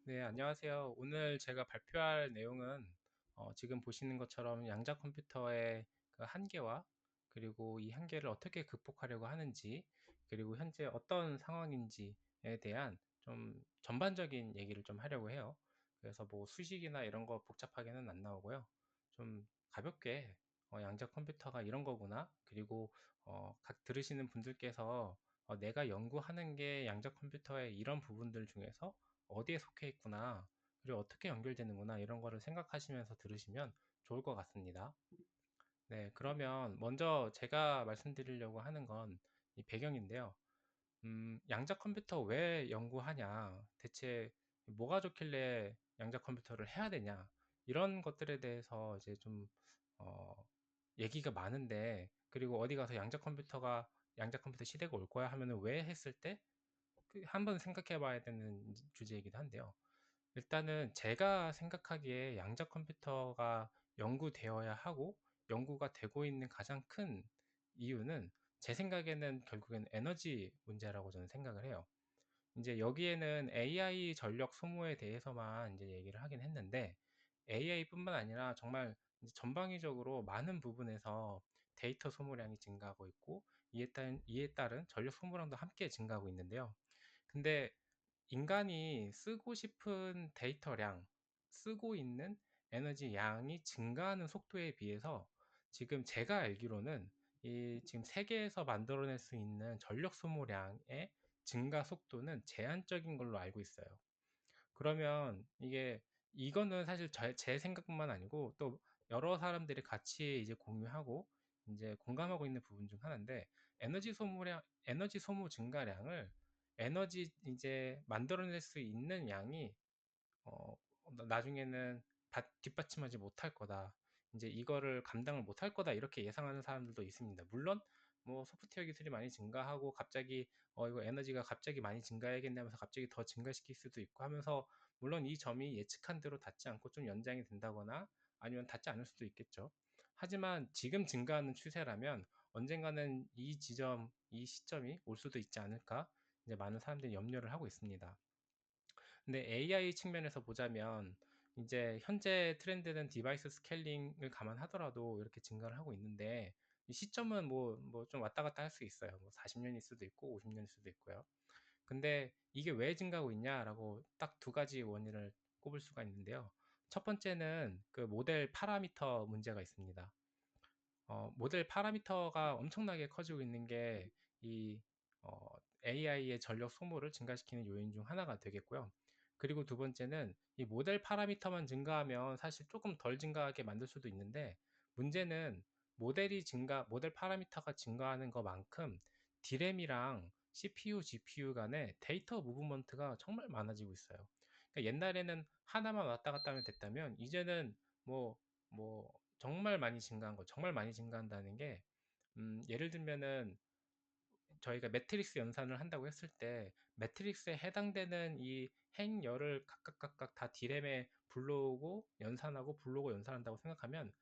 네, 안녕하세요. 오늘 제가 발표할 내용은 지금 보시는 것처럼 양자 컴퓨터의 그 한계와 그리고 이 한계를 어떻게 극복하려고 하는지 그리고 현재 어떤 상황인지에 대한 좀 전반적인 얘기를 좀 하려고 해요. 그래서 뭐 수식이나 이런 거 복잡하게는 안 나오고요. 좀 가볍게 양자 컴퓨터가 이런 거구나. 그리고 각 들으시는 분들께서 내가 연구하는 게 양자 컴퓨터의 이런 부분들 중에서 어디에 속해 있구나, 그리고 어떻게 연결되는구나, 이런 거를 생각하시면서 들으시면 좋을 것 같습니다. 네, 그러면 먼저 제가 말씀드리려고 하는 건 이 배경인데요. 양자 컴퓨터 왜 연구하냐, 대체 뭐가 좋길래 양자 컴퓨터를 해야 되냐, 이런 것들에 대해서 이제 좀, 어, 얘기가 많은데, 그리고 어디 가서 양자 컴퓨터 시대가 올 거야 하면은 왜 했을 때, 한번 생각해 봐야 되는 주제이기도 한데요. 일단은 제가 생각하기에 양자 컴퓨터가 연구되어야 하고 연구가 되고 있는 가장 큰 이유는 제 생각에는 결국엔 에너지 문제라고 저는 생각을 해요. 이제 여기에는 AI 전력 소모에 대해서만 이제 얘기를 하긴 했는데 AI뿐만 아니라 정말 이제 전방위적으로 많은 부분에서 데이터 소모량이 증가하고 있고 이에 따른 전력 소모량도 함께 증가하고 있는데요. 근데 인간이 쓰고 싶은 데이터량, 쓰고 있는 에너지 양이 증가하는 속도에 비해서 지금 제가 알기로는 이 지금 세계에서 만들어낼 수 있는 전력 소모량의 증가 속도는 제한적인 걸로 알고 있어요. 그러면 이거는 사실 제 생각뿐만 아니고 또 여러 사람들이 같이 이제 공유하고 이제 공감하고 있는 부분 중 하나인데, 에너지 소모 증가량을 에너지 이제 만들어낼 수 있는 양이 어, 나중에는 뒷받침하지 못할 거다. 이제 이거를 감당을 못할 거다. 이렇게 예상하는 사람들도 있습니다. 물론 뭐 소프트웨어 기술이 많이 증가하고 갑자기 이거 에너지가 갑자기 많이 증가해야겠네 하면서 갑자기 더 증가시킬 수도 있고 하면서, 물론 이 점이 예측한 대로 닿지 않고 좀 연장이 된다거나 아니면 닿지 않을 수도 있겠죠. 하지만 지금 증가하는 추세라면 언젠가는 이 시점이 올 수도 있지 않을까, 이제 많은 사람들이 염려를 하고 있습니다. 근데 AI 측면에서 보자면 이제 현재 트렌드는 디바이스 스케일링을 감안하더라도 이렇게 증가를 하고 있는데, 이 시점은 뭐 좀 왔다 갔다 할 수 있어요. 뭐 40년일 수도 있고 50년일 수도 있고요. 근데 이게 왜 증가하고 있냐라고 딱 두 가지 원인을 꼽을 수가 있는데요. 첫 번째는 그 모델 파라미터 문제가 있습니다. 모델 파라미터가 엄청나게 커지고 있는 게 이 AI의 전력 소모를 증가시키는 요인 중 하나가 되겠고요. 그리고 두 번째는 이 모델 파라미터만 증가하면 사실 조금 덜 증가하게 만들 수도 있는데, 문제는 모델 파라미터가 증가하는 것만큼 D램이랑 CPU, GPU 간의 데이터 무브먼트가 정말 많아지고 있어요. 그러니까 옛날에는 하나만 왔다 갔다 하면 됐다면 이제는 뭐, 뭐 정말 많이 증가한다는 게, 예를 들면은 저희가 매트릭스 연산을 한다고 했을 때 매트릭스에 해당되는 이 행열을 각각 다 D램에 불러오고 연산하고 불러오고 연산한다고 생각하면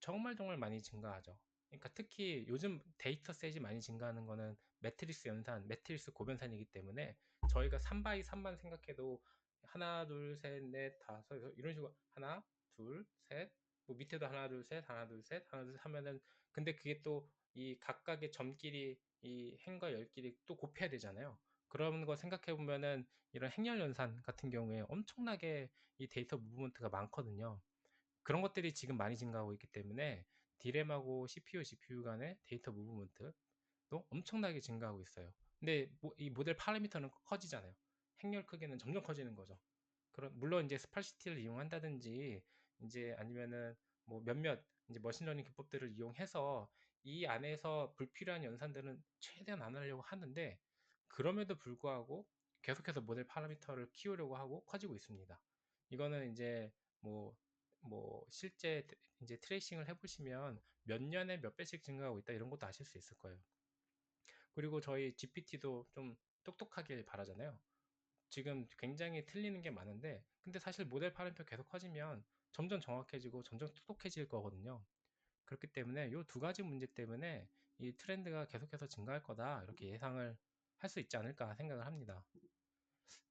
정말 많이 증가하죠. 그러니까 특히 요즘 데이터셋이 많이 증가하는 거는 매트릭스 연산, 매트릭스 고변산이기 때문에 저희가 3 x 3만 생각해도 하나, 둘, 셋, 넷, 다섯, 여섯 이런 식으로 하나, 둘, 셋, 뭐 밑에도 하나, 둘, 셋, 하나, 둘, 셋, 하나, 둘, 셋 하면은, 근데 그게 또 이 각각의 점끼리 이 행과 열끼리 또 곱해야 되잖아요. 그런 거 생각해 보면은 이런 행렬 연산 같은 경우에 엄청나게 이 데이터 무브먼트가 많거든요. 그런 것들이 지금 많이 증가하고 있기 때문에 D램하고 CPU, GPU 간의 데이터 무브먼트도 엄청나게 증가하고 있어요. 근데 이 모델 파라미터는 커지잖아요. 행렬 크기는 점점 커지는 거죠. 물론 이제 스파시티를 이용한다든지 이제 아니면은 뭐 몇몇 이제 머신러닝 기법들을 이용해서 이 안에서 불필요한 연산들은 최대한 안 하려고 하는데, 그럼에도 불구하고 계속해서 모델 파라미터를 키우려고 하고 커지고 있습니다. 이거는 이제 뭐 실제 이제 트레이싱을 해보시면 몇 년에 몇 배씩 증가하고 있다 이런 것도 아실 수 있을 거예요. 그리고 저희 GPT도 좀 똑똑하길 바라잖아요. 지금 굉장히 틀리는 게 많은데, 근데 사실 모델 파라미터 계속 커지면 점점 정확해지고 점점 똑똑해질 거거든요. 그렇기 때문에 이 두 가지 문제 때문에 이 트렌드가 계속해서 증가할 거다 이렇게 예상을 할 수 있지 않을까 생각을 합니다.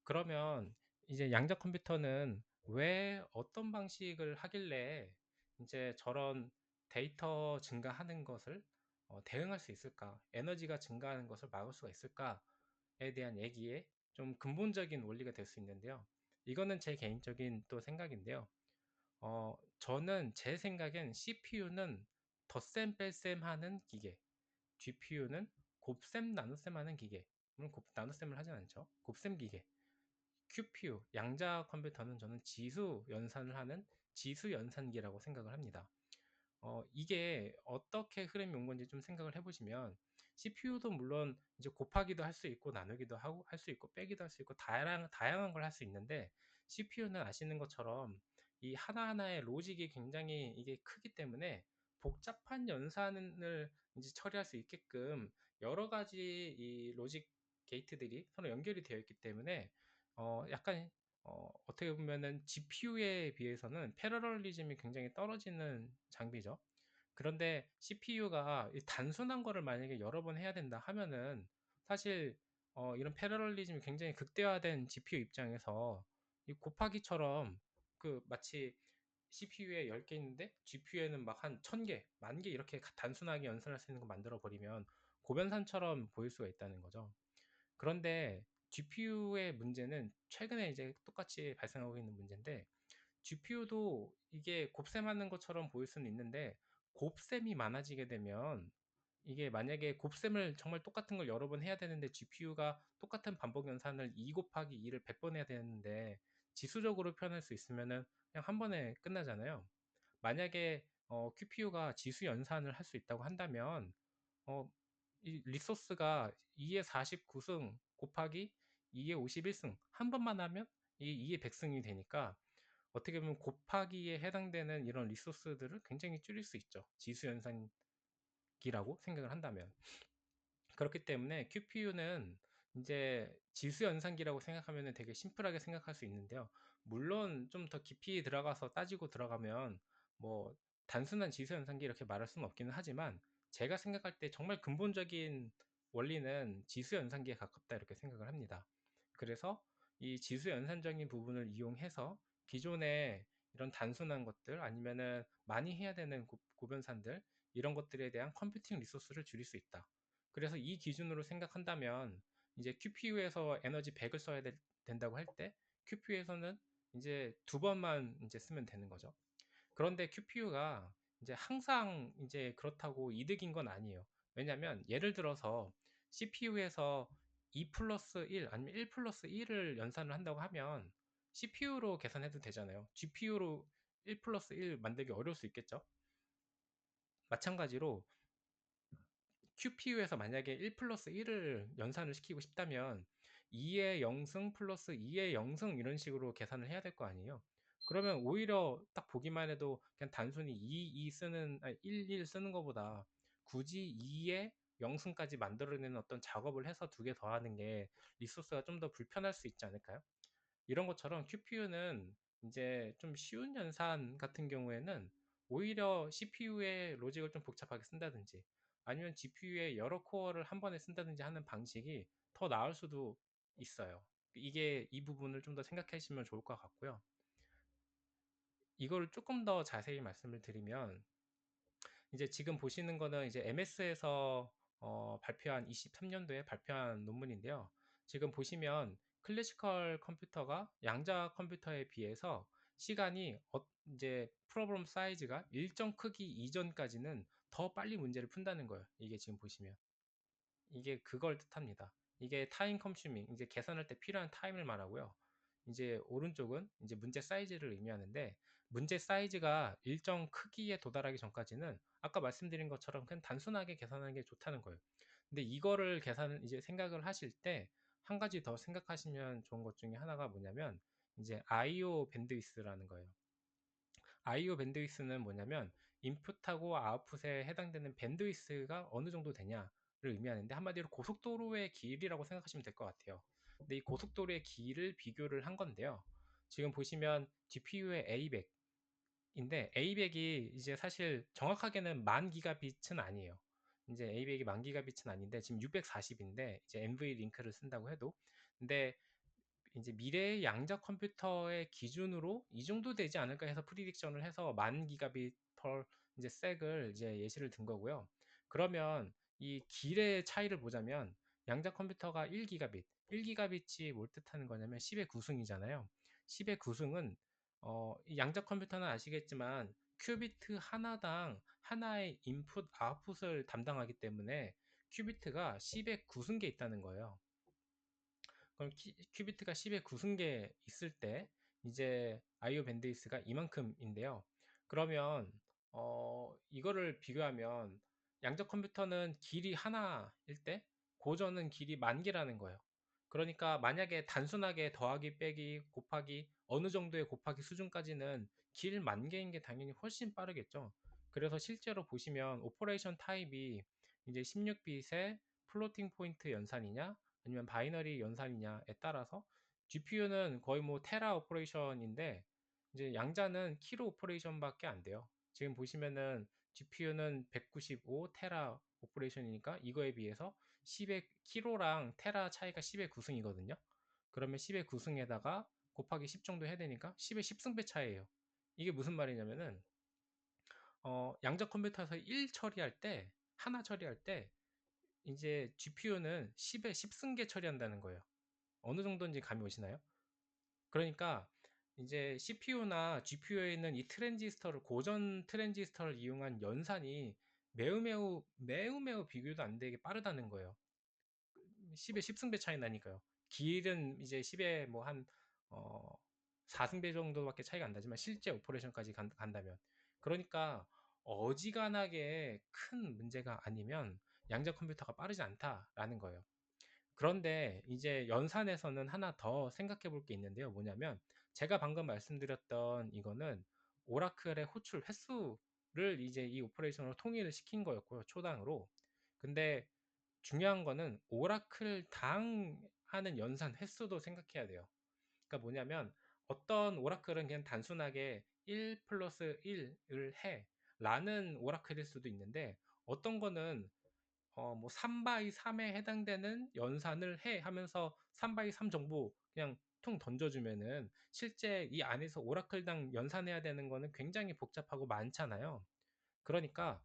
그러면 이제 양자 컴퓨터는 왜 어떤 방식을 하길래 이제 저런 데이터 증가하는 것을 대응할 수 있을까? 에너지가 증가하는 것을 막을 수가 있을까에 대한 얘기에 좀 근본적인 원리가 될 수 있는데요. 이거는 제 개인적인 또 생각인데요. 저는 제 생각엔 CPU는 덧셈 뺄셈 하는 기계, GPU는 곱셈 나눗셈 하는 기계. 물론 나눗셈을 하진 않죠. 곱셈 기계. QPU, 양자 컴퓨터는 저는 지수 연산을 하는 지수 연산기라고 생각을 합니다. 이게 어떻게 흐름이 온 건지 좀 생각을 해보시면 CPU도 물론 이제 곱하기도 할 수 있고 나누기도 하고 할 수 있고 빼기도 할 수 있고 다양한 걸 할 수 있는데 CPU는 아시는 것처럼 이 하나하나의 로직이 굉장히 이게 크기 때문에 복잡한 연산을 이제 처리할 수 있게끔 여러 가지 이 로직 게이트들이 서로 연결이 되어 있기 때문에 약간 어떻게 보면은 GPU에 비해서는 패러럴리즘이 굉장히 떨어지는 장비죠. 그런데 CPU가 단순한 거를 만약에 여러 번 해야 된다 하면은 사실 이런 패러럴리즘이 굉장히 극대화된 GPU 입장에서 이 곱하기처럼 그 마치 CPU에 10개 있는데 GPU에는 막 한 1000개, 10,000개 이렇게 단순하게 연산할 수 있는 거 만들어 버리면 고변산처럼 보일 수가 있다는 거죠. 그런데 GPU의 문제는 최근에 이제 똑같이 발생하고 있는 문제인데 GPU도 이게 곱셈하는 것처럼 보일 수는 있는데 곱셈이 많아지게 되면 이게 만약에 곱셈을 정말 똑같은 걸 여러 번 해야 되는데 GPU가 똑같은 반복 연산을 2 곱하기 2를 100번 해야 되는데 지수적으로 표현할 수 있으면은 그냥 한 번에 끝나잖아요. 만약에 QPU가 지수 연산을 할 수 있다고 한다면 어, 이 리소스가 2의 49승 곱하기 2의 51승 한 번만 하면 이 2의 100승이 되니까 어떻게 보면 곱하기에 해당되는 이런 리소스들을 굉장히 줄일 수 있죠. 지수 연산기라고 생각을 한다면. 그렇기 때문에 QPU는 이제 지수 연산기라고 생각하면 되게 심플하게 생각할 수 있는데요. 물론 좀 더 깊이 들어가서 따지고 들어가면 뭐 단순한 지수 연산기 이렇게 말할 수는 없기는 하지만 제가 생각할 때 정말 근본적인 원리는 지수 연산기에 가깝다 이렇게 생각을 합니다. 그래서 이 지수 연산적인 부분을 이용해서 기존의 이런 단순한 것들 아니면은 많이 해야 되는 고변산들 이런 것들에 대한 컴퓨팅 리소스를 줄일 수 있다. 그래서 이 기준으로 생각한다면 이제 QPU에서 에너지 100을 써야 된다고 할 때 QPU에서는 이제 두 번만 이제 쓰면 되는 거죠. 그런데 QPU가 이제 항상 이제 그렇다고 이득인 건 아니에요. 왜냐하면 예를 들어서 CPU에서 2 플러스 1 아니면 1 플러스 1을 연산을 한다고 하면 CPU로 계산해도 되잖아요. GPU로 1 플러스 1 만들기 어려울 수 있겠죠. 마찬가지로 QPU에서 만약에 1 플러스 1을 연산을 시키고 싶다면 2의 0승 플러스 2의 0승 이런 식으로 계산을 해야 될 거 아니에요. 그러면 오히려 딱 보기만 해도 그냥 단순히 2 쓰는, 아니, 1 쓰는 것보다 굳이 2의 0승까지 만들어내는 어떤 작업을 해서 두 개 더하는 게 리소스가 좀 더 불편할 수 있지 않을까요? 이런 것처럼 QPU는 이제 좀 쉬운 연산 같은 경우에는 오히려 CPU의 로직을 좀 복잡하게 쓴다든지 아니면 GPU의 여러 코어를 한 번에 쓴다든지 하는 방식이 더 나을 수도 있어요. 이게 이 부분을 좀 더 생각해 주시면 좋을 것 같고요. 이걸 조금 더 자세히 말씀을 드리면 이제 지금 보시는 거는 이제 MS에서 발표한 23년도에 발표한 논문인데요. 지금 보시면 클래시컬 컴퓨터가 양자 컴퓨터에 비해서 시간이 이제 프로그램 사이즈가 일정 크기 이전까지는 더 빨리 문제를 푼다는 거예요. 이게 지금 보시면. 이게 그걸 뜻합니다. 이게 타임 컨슈밍, 이제 계산할 때 필요한 타임을 말하고요. 이제 오른쪽은 이제 문제 사이즈를 의미하는데 문제 사이즈가 일정 크기에 도달하기 전까지는 아까 말씀드린 것처럼 그냥 단순하게 계산하는 게 좋다는 거예요. 근데 이거를 계산을 이제 생각을 하실 때 한 가지 더 생각하시면 좋은 것 중에 하나가 뭐냐면 이제 IO 밴드위스라는 거예요. IO 밴드위스는 뭐냐면 인풋하고 아웃풋에 해당되는 밴드위스가 어느 정도 되냐를 의미하는데 한마디로 고속도로의 길이라고 생각하시면 될 것 같아요. 근데 이 고속도로의 길을 비교를 한 건데요. 지금 보시면 GPU의 A100인데 A100이 이제 사실 정확하게는 10,000기가빗은 아니에요. 이제 A100이 10,000기가빗은 아닌데 지금 640인데 이제 NV 링크를 쓴다고 해도 근데 이제 미래의 양자 컴퓨터의 기준으로 이 정도 되지 않을까 해서 프리딕션을 해서 10,000기가빗 per 이제 섹을 이제 예시를 든 거고요. 그러면 이 길의 차이를 보자면 양자 컴퓨터가 1기가빗, 1기가빗이 뭘 뜻하는 거냐면 10의 9승이잖아요. 10의 9승은 이 양자 컴퓨터는 아시겠지만 큐비트 하나당 하나의 인풋, 아웃풋을 담당하기 때문에 큐비트가 10의 9승계 있다는 거예요. 그럼 큐비트가 10의 9승계 있을 때 이제 IO 밴드위스가 이만큼인데요. 그러면 이거를 비교하면 양자 컴퓨터는 길이 하나일 때 고전은 길이 10,000개라는 거예요. 그러니까 만약에 단순하게 더하기 빼기 곱하기 어느 정도의 곱하기 수준까지는 길 10,000개인 게 당연히 훨씬 빠르겠죠. 그래서 실제로 보시면 오퍼레이션 타입이 이제 16빗의 플로팅 포인트 연산이냐 아니면 바이너리 연산이냐에 따라서 GPU는 거의 뭐 테라 오퍼레이션인데 이제 양자는 키로 오퍼레이션밖에 안 돼요. 지금 보시면은 GPU는 195 테라 오퍼레이션이니까 이거에 비해서 10의 키로랑 테라 차이가 10의 9승이거든요. 그러면 10의 9승에다가 곱하기 10 정도 해야 되니까 10의 10승배 차이예요. 이게 무슨 말이냐면은 양자 컴퓨터에서 1 처리할 때 하나 처리할 때 이제 GPU는 10의 10승계 처리한다는 거예요. 어느 정도인지 감이 오시나요? 그러니까 이제 CPU나 GPU에 있는 이 트랜지스터를 고전 트랜지스터를 이용한 연산이 매우 비교도 안 되게 빠르다는 거예요. 10의 10승배 차이 나니까요. 길은 이제 10의 뭐 한 4승배 정도밖에 차이가 안 나지만 실제 오퍼레이션까지 간다면 그러니까 어지간하게 큰 문제가 아니면 양자 컴퓨터가 빠르지 않다라는 거예요. 그런데 이제 연산에서는 하나 더 생각해 볼 게 있는데요. 뭐냐면 제가 방금 말씀드렸던 이거는 오라클의 호출 횟수를 이제 이 오퍼레이션으로 통일을 시킨 거였고요. 초당으로. 근데 중요한 거는 오라클 당 하는 연산 횟수도 생각해야 돼요. 그러니까 뭐냐면 어떤 오라클은 그냥 단순하게 1 플러스 1을 해 라는 오라클일 수도 있는데 어떤 거는 뭐 3 by 3에 해당되는 연산을 해 하면서 3 by 3 정보 그냥 통 던져주면은 실제 이 안에서 오라클당 연산해야 되는 거는 굉장히 복잡하고 많잖아요. 그러니까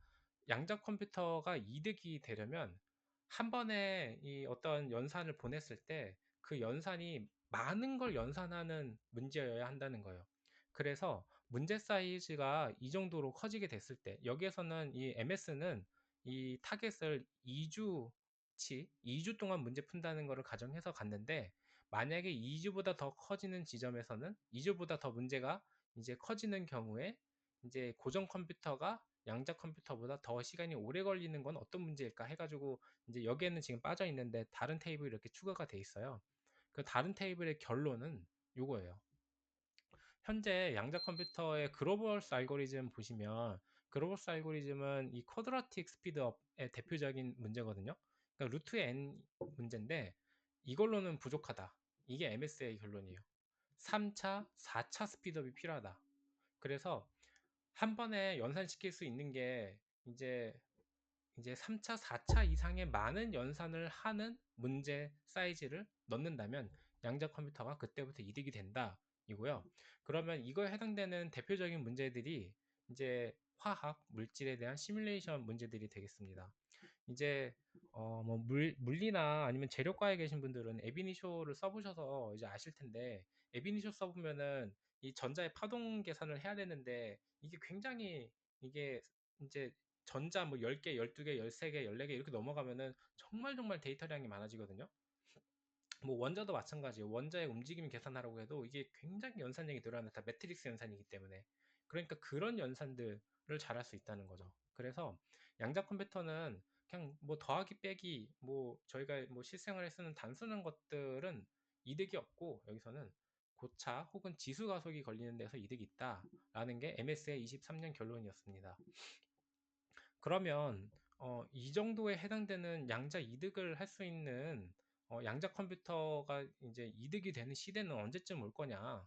양자 컴퓨터가 이득이 되려면 한 번에 이 어떤 연산을 보냈을 때 그 연산이 많은 걸 연산하는 문제여야 한다는 거예요. 그래서 문제 사이즈가 이 정도로 커지게 됐을 때 여기에서는 이 MS는 이 타겟을 2주 동안 문제 푼다는 것을 가정해서 갔는데 만약에 2주보다 더 커지는 지점에서는 2주보다 더 문제가 이제 커지는 경우에 이제 고정 컴퓨터가 양자 컴퓨터보다 더 시간이 오래 걸리는 건 어떤 문제일까 해가지고 이제 여기에는 지금 빠져 있는데 다른 테이블이 이렇게 추가가 돼 있어요. 그 다른 테이블의 결론은 요거예요. 현재 양자 컴퓨터의 그로버스 알고리즘 보시면 그로버스 알고리즘은 이 쿼드라틱 스피드업의 대표적인 문제거든요. 그러니까 루트 n 문제인데 이걸로는 부족하다. 이게 MS의 결론이에요. 3차, 4차 스피드업이 필요하다. 그래서 한 번에 연산시킬 수 있는 게 이제 3차, 4차 이상의 많은 연산을 하는 문제 사이즈를 넣는다면 양자 컴퓨터가 그때부터 이득이 된다 이고요. 그러면 이거에 해당되는 대표적인 문제들이 이제 화학, 물질에 대한 시뮬레이션 문제들이 되겠습니다. 이제 뭐 물리나 아니면 재료과에 계신 분들은 에비니쇼를 써보셔서 이제 아실 텐데 에비니쇼 써보면은 이 전자의 파동 계산을 해야 되는데 이게 굉장히 이게 이제 전자 뭐 10개, 12개, 13개, 14개 이렇게 넘어가면은 정말 데이터량이 많아지거든요. 뭐 원자도 마찬가지예요. 원자의 움직임 계산하라고 해도 이게 굉장히 연산량이 늘어나는 다 매트릭스 연산이기 때문에 그러니까 그런 연산들을 잘할 수 있다는 거죠. 그래서 양자 컴퓨터는 그냥 뭐 더하기 빼기 뭐 저희가 뭐 실생활에 쓰는 단순한 것들은 이득이 없고 여기서는 고차 혹은 지수 가속이 걸리는 데서 이득이 있다라는 게 MS의 23년 결론이었습니다. 그러면 이 정도에 해당되는 양자 이득을 할 수 있는 양자 컴퓨터가 이제 이득이 되는 시대는 언제쯤 올 거냐?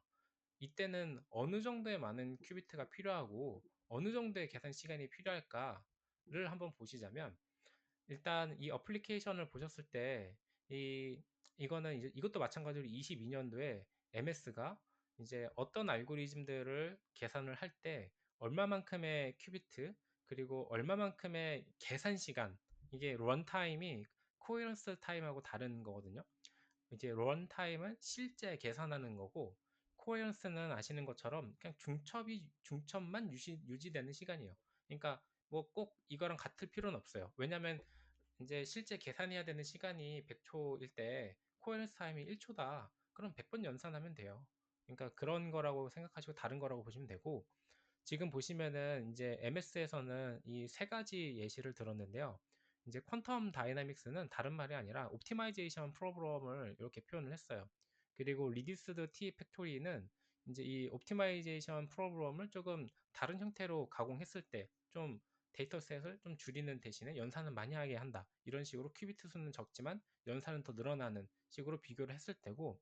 이때는 어느 정도의 많은 큐비트가 필요하고 어느 정도의 계산 시간이 필요할까를 한번 보시자면 일단 이 어플리케이션을 보셨을 때 이 이거는 이제 이것도 마찬가지로 22년도에 MS가 이제 어떤 알고리즘들을 계산을 할 때 얼마만큼의 큐비트 그리고 얼마만큼의 계산 시간, 이게 런타임이 코헤런스 타임하고 다른 거거든요. 이제 런타임은 실제 계산하는 거고, 코헤런스는 아시는 것처럼 그냥 중첩만 유지되는 시간이에요. 그러니까 뭐 꼭 이거랑 같을 필요는 없어요. 왜냐면 이제 실제 계산해야 되는 시간이 100초일 때 코헤런스 타임이 1초다. 그럼 100번 연산하면 돼요. 그러니까 그런 거라고 생각하시고 다른 거라고 보시면 되고, 지금 보시면은 이제 MS에서는 이 세 가지 예시를 들었는데요. 이제 퀀텀 다이나믹스는 다른 말이 아니라 옵티마이제이션 프로그램을 이렇게 표현을 했어요. 그리고 리듀스드 T 팩토리는 이제 이 옵티마이제이션 프로그램을 조금 다른 형태로 가공했을 때 좀 데이터셋을 좀 줄이는 대신에 연산은 많이 하게 한다. 이런 식으로 큐비트 수는 적지만 연산은 더 늘어나는 식으로 비교를 했을 때고,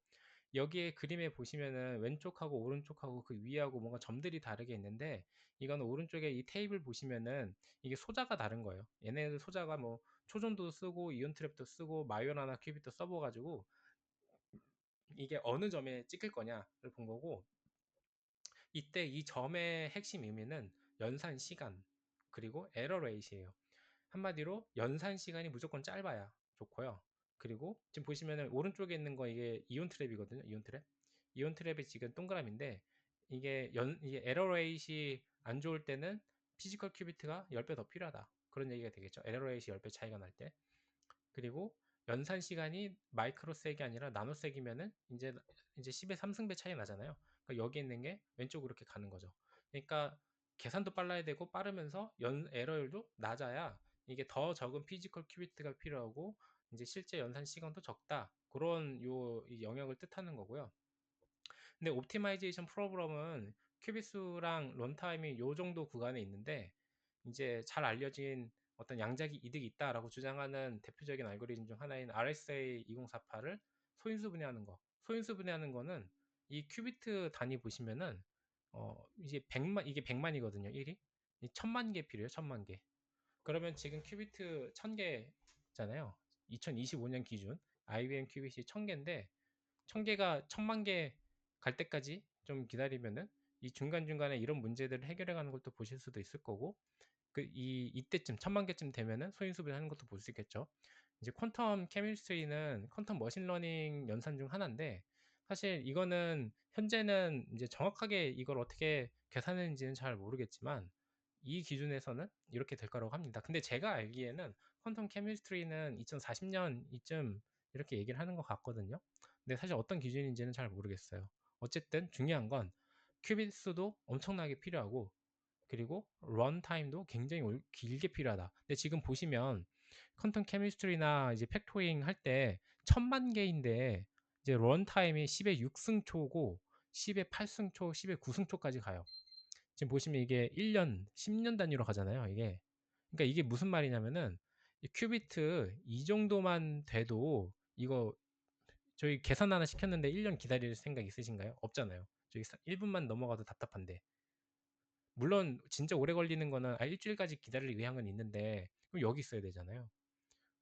여기에 그림에 보시면은 왼쪽하고 오른쪽하고 그 위하고 뭔가 점들이 다르게 있는데, 이거는 오른쪽에 이 테이블 보시면은 이게 소자가 다른 거예요. 얘네들 소자가 뭐 초전도 쓰고 이온 트랩도 쓰고 마이오라나 큐빅도 써봐가지고 이게 어느 점에 찍힐 거냐를 본 거고, 이때 이 점의 핵심 의미는 연산 시간 그리고 에러 레이시에요. 한마디로 연산 시간이 무조건 짧아야 좋고요. 그리고 지금 보시면은 오른쪽에 있는 거 이게 이온 트랩이거든요. 이온 트랩. 이온 트랩이 지금 동그라미인데, 이게 에러 레이시 안 좋을 때는 피지컬 큐비트가 10배 더 필요하다. 그런 얘기가 되겠죠. 에러 레이시 10배 차이가 날 때. 그리고 연산 시간이 마이크로색이 아니라 나노색이면은 이제 10의 3승배 차이 나잖아요. 그러니까 여기 있는 게 왼쪽으로 이렇게 가는 거죠. 그러니까 계산도 빨라야 되고 빠르면서 에러율도 낮아야 이게 더 적은 피지컬 큐비트가 필요하고 이제 실제 연산 시간도 적다. 그런 이 영역을 뜻하는 거고요. 근데 옵티마이제이션 프로그램은 큐비수랑 런타임이 요 정도 구간에 있는데, 이제 잘 알려진 어떤 양자기 이득이 있다라고 주장하는 대표적인 알고리즘 중 하나인 RSA 2048을 소인수 분해하는 거. 소인수 분해하는 거는 이 큐비트 단위 보시면은 이제 100만, 이게 100만이거든요. 1이. 이 1000만 개 필요해요. 1000만 개. 그러면 지금 큐비트 1000개잖아요. 2025년 기준 IBM 큐빗이 1000개인데 1000개가 1000만 개 갈 때까지 좀 기다리면은 이 중간중간에 이런 문제들을 해결해 가는 것도 보실 수도 있을 거고, 이때쯤 1000만 개쯤 되면은 소인수분 하는 것도 볼 수 있겠죠. 이제 퀀텀 케미스트리는 퀀텀 머신러닝 연산 중 하나인데, 사실 이거는 현재는 이제 정확하게 이걸 어떻게 계산했는지는 잘 모르겠지만 이 기준에서는 이렇게 될 거라고 합니다. 근데 제가 알기에는 퀀텀 케미스트리는 2040년 이쯤 이렇게 얘기를 하는 것 같거든요. 근데 사실 어떤 기준인지는 잘 모르겠어요. 어쨌든 중요한 건 큐빗 수도 엄청나게 필요하고, 그리고 런 타임도 굉장히 길게 필요하다. 근데 지금 보시면 퀀텀 케미스트리나 이제 팩토링 할 때 1000만 개인데 이제 런 타임이 10의 6승초고 10의 8승초, 10의 9승초까지 가요. 지금 보시면 이게 1년, 10년 단위로 가잖아요, 이게. 그러니까 이게 무슨 말이냐면은 이 큐비트 이 정도만 돼도 이거 저희 계산 하나 시켰는데 1년 기다릴 생각 있으신가요? 없잖아요. 저희 1분만 넘어가도 답답한데. 물론 진짜 오래 걸리는 거는 일주일까지 기다릴 의향은 있는데 그럼 여기 있어야 되잖아요.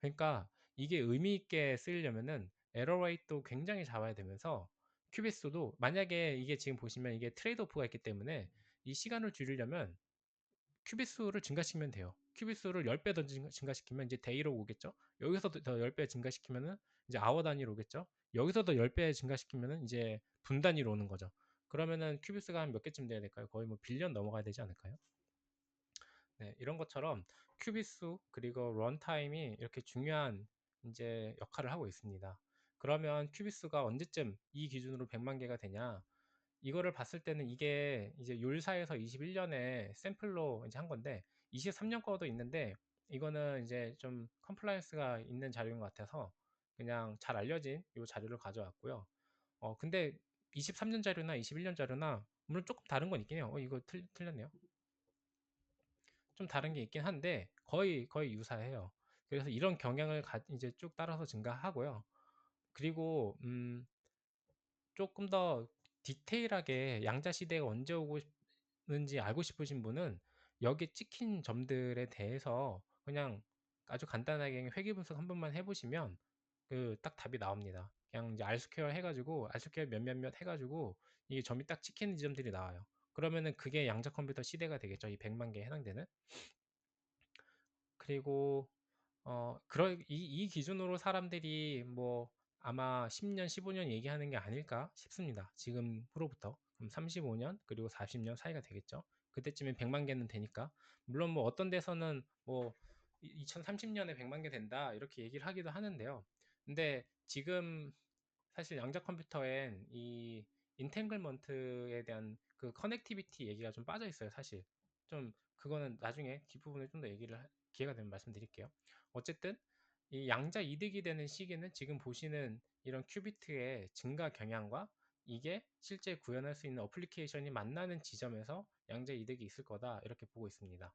그러니까 이게 의미 있게 쓰이려면은 에러 레이트도 굉장히 잡아야 되면서 큐비수도, 만약에 이게 지금 보시면 이게 트레이드 오프가 있기 때문에 이 시간을 줄이려면 큐비수를 증가시키면 돼요. 큐비수를 10배 더 증가시키면 이제 데이로 오겠죠. 여기서 더 10배 증가시키면은 이제 아워 단위로 오겠죠. 여기서 더 10배 증가시키면은 이제 분 단위로 오는 거죠. 그러면은 큐비수가 한 몇 개쯤 돼야 될까요? 거의 뭐 빌리언 넘어가야 되지 않을까요? 네, 이런 것처럼 큐비수 그리고 런타임이 이렇게 중요한 이제 역할을 하고 있습니다. 그러면 큐비수가 언제쯤 이 기준으로 100만 개가 되냐? 이거를 봤을 때는 이게 이제 율사에서 21년에 샘플로 이제 한 건데 23년 거도 있는데, 이거는 이제 좀 컴플라이언스가 있는 자료인 것 같아서 그냥 잘 알려진 이 자료를 가져왔고요. 근데 23년 자료나 21년 자료나 물론 조금 다른 건 있긴 해요. 이거 틀렸네요. 좀 다른 게 있긴 한데 거의 유사해요. 그래서 이런 경향을 이제 쭉 따라서 증가하고요. 그리고 조금 더 디테일하게 양자 시대가 언제 오는지 알고 싶으신 분은 여기 찍힌 점들에 대해서 그냥 아주 간단하게 회귀 분석 한 번만 해보시면 그 딱 답이 나옵니다. 그냥 이제 R 스퀘어 해가지고 R 스퀘어 몇몇몇 해가지고 이게 점이 딱 찍히는 지점들이 나와요. 그러면은 그게 양자 컴퓨터 시대가 되겠죠. 이 100만 개에 해당되는. 그리고 이 기준으로 사람들이 뭐 아마 10년, 15년 얘기하는 게 아닐까 싶습니다. 지금으로부터. 그럼 35년, 그리고 40년 사이가 되겠죠. 그때쯤엔 100만 개는 되니까. 물론 뭐 어떤 데서는 뭐 2030년에 100만 개 된다, 이렇게 얘기를 하기도 하는데요. 근데 지금 사실 양자 컴퓨터엔 이 인탱글먼트에 대한 그 커넥티비티 얘기가 좀 빠져 있어요, 사실. 좀 그거는 나중에 뒷부분에 좀 더 기회가 되면 말씀드릴게요. 어쨌든 이 양자 이득이 되는 시기는 지금 보시는 이런 큐비트의 증가 경향과 이게 실제 구현할 수 있는 어플리케이션이 만나는 지점에서 양자 이득이 있을 거다, 이렇게 보고 있습니다.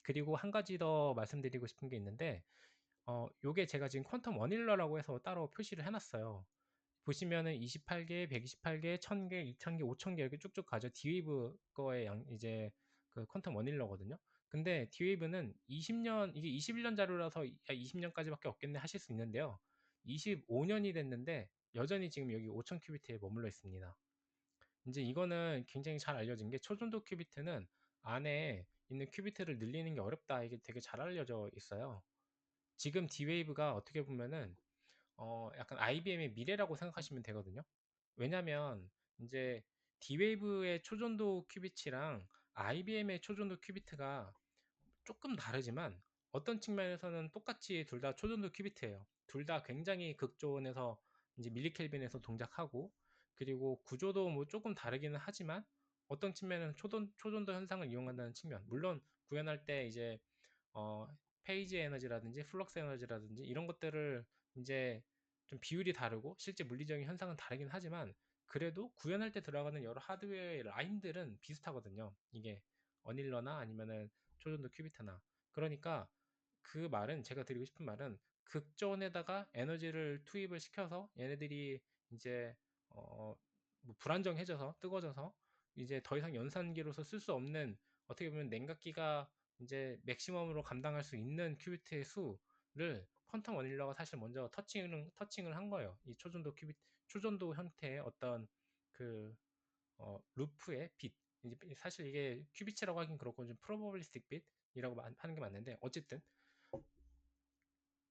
그리고 한 가지 더 말씀드리고 싶은 게 있는데, 요게 제가 지금 퀀텀 원일러라고 해서 따로 표시를 해놨어요. 보시면은 28개, 128개, 1000개, 2000개, 5000개 이렇게 쭉쭉 가죠. D웨이브 거의 이제 그 퀀텀 원일러거든요. 근데 D웨이브는 20년, 이게 21년 자료라서 20년까지밖에 없겠네 하실 수 있는데요. 25년이 됐는데 여전히 지금 여기 5000 큐비트에 머물러 있습니다. 이제 이거는 굉장히 잘 알려진 게, 초전도 큐비트는 안에 있는 큐비트를 늘리는 게 어렵다, 이게 되게 잘 알려져 있어요. 지금 D웨이브가 어떻게 보면은 약간 IBM의 미래라고 생각하시면 되거든요. 왜냐면 이제 D웨이브의 초전도 큐비트랑 IBM의 초전도 큐비트가 조금 다르지만 어떤 측면에서는 똑같이 둘 다 초전도 큐비트예요. 둘 다 굉장히 극조원에서 이제 밀리켈빈에서 동작하고, 그리고 구조도 뭐 조금 다르기는 하지만 어떤 측면에는 초전도 현상을 이용한다는 측면, 물론 구현할 때 이제 어, 페이지 에너지라든지 플럭스 에너지라든지 이런 것들을 이제 좀 비율이 다르고 실제 물리적인 현상은 다르긴 하지만, 그래도 구현할 때 들어가는 여러 하드웨어의 라인들은 비슷하거든요. 이게 어닐러나 아니면은 초전도 큐비트나. 그러니까 그 말은, 제가 드리고 싶은 말은, 극전에다가 에너지를 투입을 시켜서 얘네들이 이제 뭐 불안정해져서 뜨거워져서 이제 더 이상 연산기로서 쓸 수 없는, 어떻게 보면 냉각기가 이제 맥시멈으로 감당할 수 있는 큐비트의 수를 퀀텀 원일러가 사실 먼저 터칭을 한 거예요. 이 초전도 형태의 어떤 그 루프의 빛. 이제 사실 이게 큐비트라고 하긴 그렇고 좀 프로버빌리스틱 빛이라고 하는 게 맞는데, 어쨌든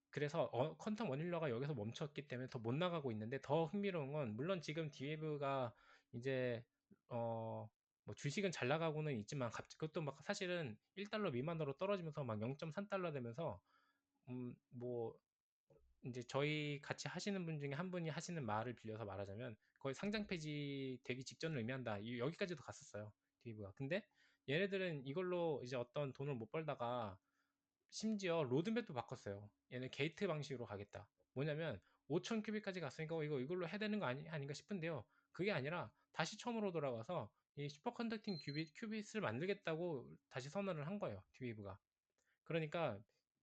그래서 퀀텀 원일러가 여기서 멈췄기 때문에 더 못 나가고 있는데, 더 흥미로운 건 물론 지금 디웨이브가 이제 뭐 주식은 잘 나가고는 있지만 그것도 막 사실은 1달러 미만으로 떨어지면서 막 0.3달러 되면서 뭐 이제 저희 같이 하시는 분 중에 한 분이 하시는 말을 빌려서 말하자면 거의 상장 폐지 되기 직전을 의미한다, 여기까지도 갔었어요, 디웨이브가. 근데 얘네들은 이걸로 이제 어떤 돈을 못 벌다가 심지어 로드맵도 바꿨어요. 얘는 게이트 방식으로 가겠다. 뭐냐면 5,000 큐빅까지 갔으니까 이걸로 해야 되는 거 아닌가 싶은데요. 그게 아니라 다시 처음으로 돌아가서 이 슈퍼컨덕팅 큐빗을 만들겠다고 다시 선언을 한 거예요, 디웨이브가. 그러니까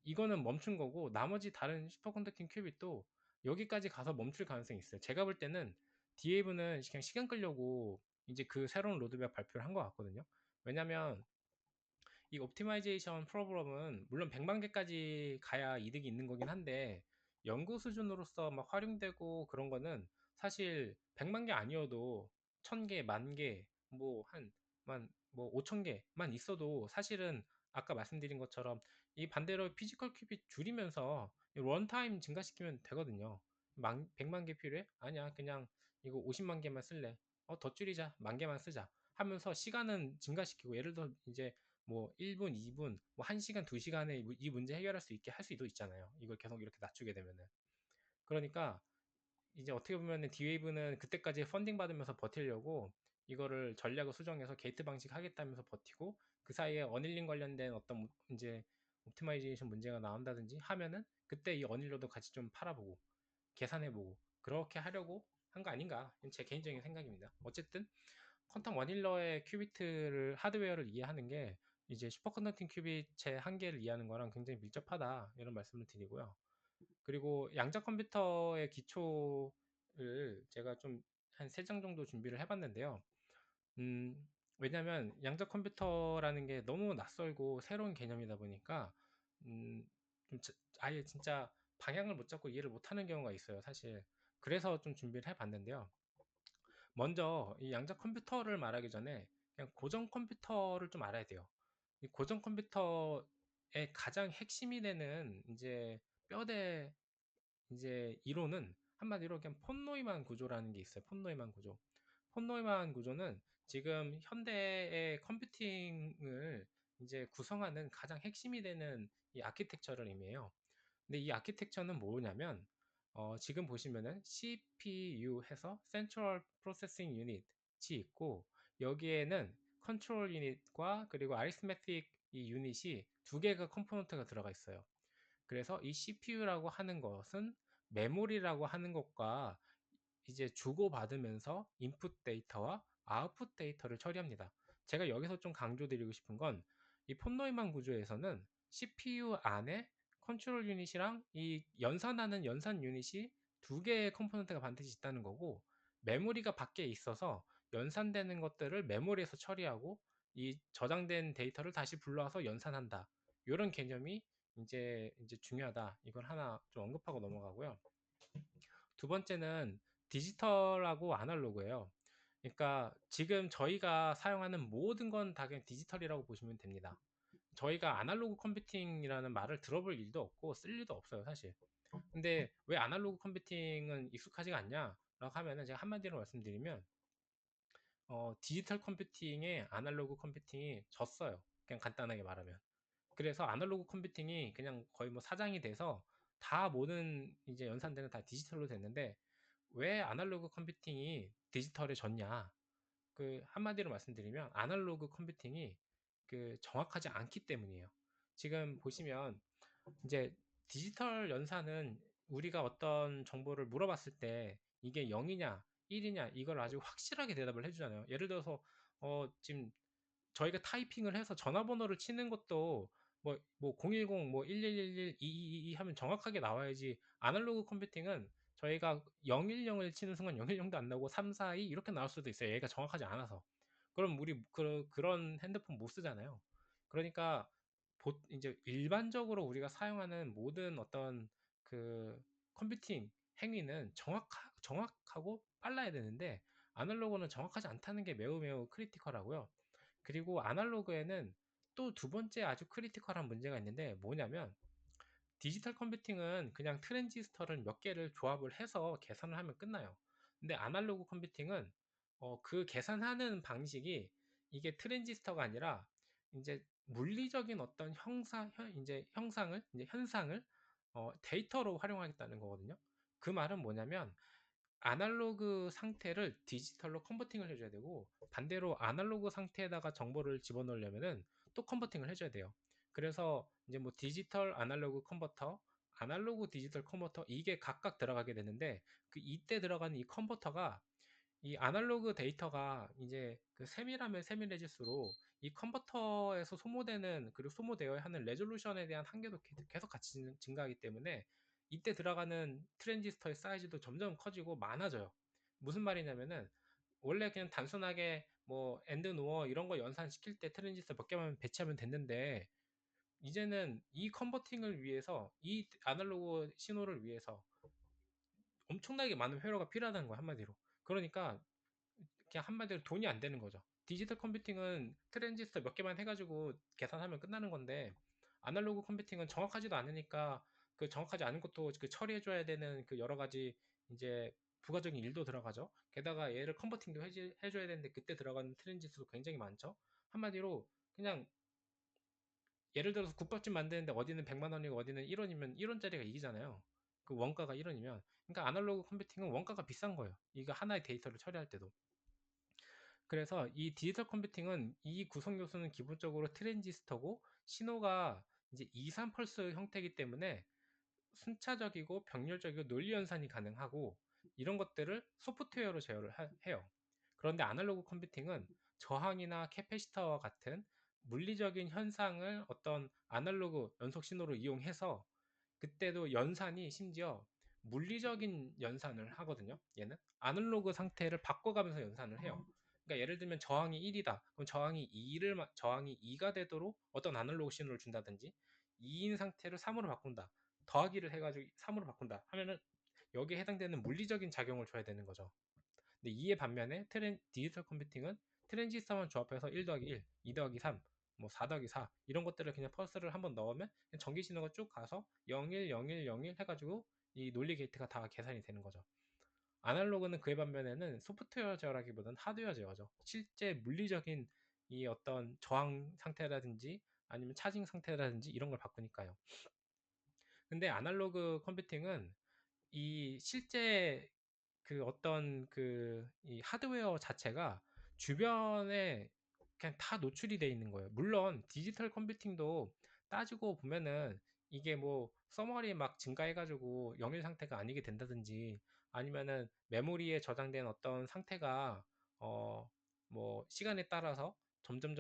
이거는 멈춘 거고, 나머지 다른 슈퍼컨덕팅 큐빗도 여기까지 가서 멈출 가능성이 있어요. 제가 볼 때는 디웨이브는 그냥 시간 끌려고 이제 그 새로운 로드맵 발표를 한 것 같거든요. 왜냐면 이 옵티마이제이션 프로그램은 물론 100만 개까지 가야 이득이 있는 거긴 한데, 연구 수준으로서 막 활용되고 그런 거는 사실 100만 개 아니어도 1000개, 만 개, 뭐 5000 개만 있어도 사실은 아까 말씀드린 것처럼 이 반대로 피지컬 큐빅 줄이면서 런타임 증가시키면 되거든요. 100만 개 필요해? 아니야. 그냥 이거 50만 개만 쓸래. 더 줄이자. 만 개만 쓰자. 하면서 시간은 증가시키고, 예를 들어 이제 뭐 1분, 2분, 뭐 1시간, 2시간에 이 문제 해결할 수 있게 할 수도 있잖아요. 이걸 계속 이렇게 낮추게 되면은. 그러니까 이제 어떻게 보면은 디웨이브는 그때까지 펀딩 받으면서 버티려고 이거를 전략을 수정해서 게이트 방식 하겠다면서 버티고, 그 사이에 어닐링 관련된 어떤 이제 옵티마이제이션 문제가 나온다든지 하면은 그때 이 어닐러도 같이 좀 팔아보고 계산해보고 그렇게 하려고 한 거 아닌가, 제 개인적인 생각입니다. 어쨌든 퀀텀 원힐러의 큐비트를 하드웨어를 이해하는 게 이제 슈퍼컨덕팅 큐빗의 한계를 이해하는 거랑 굉장히 밀접하다, 이런 말씀을 드리고요. 그리고 양자 컴퓨터의 기초를 제가 좀 한 3장 정도 준비를 해봤는데요. 음, 왜냐면 양자 컴퓨터라는 게 너무 낯설고 새로운 개념이다 보니까 좀 아예 진짜 방향을 못 잡고 이해를 못 하는 경우가 있어요, 사실. 그래서 좀 준비를 해봤는데요. 먼저 이 양자 컴퓨터를 말하기 전에 그냥 고전 컴퓨터를 좀 알아야 돼요. 이 고전 컴퓨터의 가장 핵심이 되는 이제 뼈대 이제 이론은 한마디로 그냥 폰 노이만 구조라는 게 있어요. 폰 노이만 구조. 폰 노이만 구조는 지금 현대의 컴퓨팅을 이제 구성하는 가장 핵심이 되는 이 아키텍처를 의미해요. 근데 이 아키텍처는 뭐냐면 지금 보시면은 CPU 해서 Central Processing Unit이 있고 여기에는 컨트롤 유닛과 그리고 아리스메틱 이 유닛이 두 개가 컴포넌트가 들어가 있어요. 그래서 이 CPU라고 하는 것은 메모리라고 하는 것과 이제 주고받으면서 인풋 데이터와 아웃풋 데이터를 처리합니다. 제가 여기서 좀 강조드리고 싶은 건 이 폰노이만 구조에서는 CPU 안에 컨트롤 유닛이랑 이 연산하는 연산 유닛이 두 개의 컴포넌트가 반드시 있다는 거고 메모리가 밖에 있어서 연산되는 것들을 메모리에서 처리하고 이 저장된 데이터를 다시 불러와서 연산한다. 이런 개념이 이제 중요하다. 이걸 하나 좀 언급하고 넘어가고요. 두 번째는 디지털하고 아날로그예요. 그러니까 지금 저희가 사용하는 모든 건 다 그냥 디지털이라고 보시면 됩니다. 저희가 아날로그 컴퓨팅이라는 말을 들어볼 일도 없고 쓸 일도 없어요, 사실. 근데 왜 아날로그 컴퓨팅은 익숙하지가 않냐? 라고 하면은 제가 한마디로 말씀드리면 디지털 컴퓨팅에 아날로그 컴퓨팅이 졌어요. 그냥 간단하게 말하면. 그래서 아날로그 컴퓨팅이 그냥 거의 뭐 사장이 돼서 다 모든 이제 연산들은 다 디지털로 됐는데 왜 아날로그 컴퓨팅이 디지털에 졌냐? 그 한마디로 말씀드리면 아날로그 컴퓨팅이 그 정확하지 않기 때문이에요. 지금 보시면 이제 디지털 연산은 우리가 어떤 정보를 물어봤을 때 이게 0이냐 1이냐 이걸 아주 확실하게 대답을 해주잖아요. 예를 들어서 지금 저희가 타이핑을 해서 전화번호를 치는 것도 뭐 010, 뭐 1111, 2222 하면 정확하게 나와야지. 아날로그 컴퓨팅은 저희가 010을 치는 순간 010도 안 나오고 342 이렇게 나올 수도 있어요. 얘가 정확하지 않아서. 그럼 우리 그런 핸드폰 못 쓰잖아요. 그러니까 이제 일반적으로 우리가 사용하는 모든 어떤 그 컴퓨팅 행위는 정확하고 빨라야 되는데 아날로그는 정확하지 않다는 게 매우 매우 크리티컬하고요. 그리고 아날로그에는 또 두 번째 아주 크리티컬한 문제가 있는데 뭐냐면 디지털 컴퓨팅은 그냥 트랜지스터를 몇 개를 조합을 해서 계산을 하면 끝나요. 근데 아날로그 컴퓨팅은 그 계산하는 방식이 이게 트랜지스터가 아니라 이제 물리적인 어떤 이제 현상을 데이터로 활용하겠다는 거거든요. 그 말은 뭐냐면 아날로그 상태를 디지털로 컨버팅을 해줘야 되고 반대로 아날로그 상태에다가 정보를 집어넣으려면은 또 컨버팅을 해줘야 돼요. 그래서 이제 뭐 디지털 아날로그 컨버터, 아날로그 디지털 컨버터 이게 각각 들어가게 되는데 그 이때 들어가는 이 컨버터가 이 아날로그 데이터가 이제 그 세밀하면 세밀해질수록 이 컨버터에서 소모되는 그리고 소모되어야 하는 레졸루션에 대한 한계도 계속 같이 증가하기 때문에 이때 들어가는 트랜지스터의 사이즈도 점점 커지고 많아져요. 무슨 말이냐면은 원래 그냥 단순하게 뭐 엔드 노어 이런 거 연산시킬 때 트랜지스터 몇 개만 배치하면 됐는데 이제는 이 컨버팅을 위해서 이 아날로그 신호를 위해서 엄청나게 많은 회로가 필요하다는 거야 한마디로. 그러니까 그냥 한마디로 돈이 안 되는 거죠. 디지털 컴퓨팅은 트랜지스터 몇 개만 해가지고 계산하면 끝나는 건데 아날로그 컴퓨팅은 정확하지도 않으니까 그 정확하지 않은 것도 그 처리해줘야 되는 그 여러 가지 이제 부가적인 일도 들어가죠. 게다가 얘를 컨버팅도 해줘야 되는데 그때 들어가는 트랜지스터도 굉장히 많죠. 한마디로 그냥 예를 들어서 국밥집 만드는데 어디는 100만 원이고 어디는 1원이면 1원짜리가 이기잖아요. 그 원가가 1원이면. 그러니까 아날로그 컴퓨팅은 원가가 비싼 거예요. 이거 하나의 데이터를 처리할 때도. 그래서 이 디지털 컴퓨팅은 이 구성 요소는 기본적으로 트랜지스터고 신호가 이제 2, 3펄스 형태이기 때문에 순차적이고 병렬적이고 논리 연산이 가능하고 이런 것들을 소프트웨어로 제어를 해요. 그런데 아날로그 컴퓨팅은 저항이나 캐패시터와 같은 물리적인 현상을 어떤 아날로그 연속 신호로 이용해서 그때도 연산이 심지어 물리적인 연산을 하거든요. 얘는 아날로그 상태를 바꿔가면서 연산을 해요. 그러니까 예를 들면 저항이 1이다. 그럼 저항이 2가 되도록 어떤 아날로그 신호를 준다든지 2인 상태를 3으로 바꾼다. 더하기를 해가지고 3으로 바꾼다 하면은 여기에 해당되는 물리적인 작용을 줘야 되는 거죠. 근데 이에 반면에 디지털 컴퓨팅은 트랜지스터만 조합해서 1 더하기 1, 2 더하기 3, 뭐 4 더하기 4 이런 것들을 그냥 펄스를 한번 넣으면 전기 신호가 쭉 가서 01, 01, 01 해가지고 이 논리 게이트가 다 계산이 되는 거죠. 아날로그는 그에 반면에는 소프트웨어 제어라기보다는 하드웨어 제어죠. 실제 물리적인 이 어떤 저항 상태라든지 아니면 차징 상태라든지 이런 걸 바꾸니까요. 근데 아날로그 컴퓨팅은 이 실제 그 어떤 그 이 하드웨어 자체가 주변에 그냥 다 노출이 돼 있는 거예요. 물론 디지털 컴퓨팅도 따지고 보면은 이게 뭐 서머리 막 증가해가지고 영일 상태가 아니게 된다든지 아니면은 메모리에 저장된 어떤 상태가 어 뭐 시간에 따라서 점점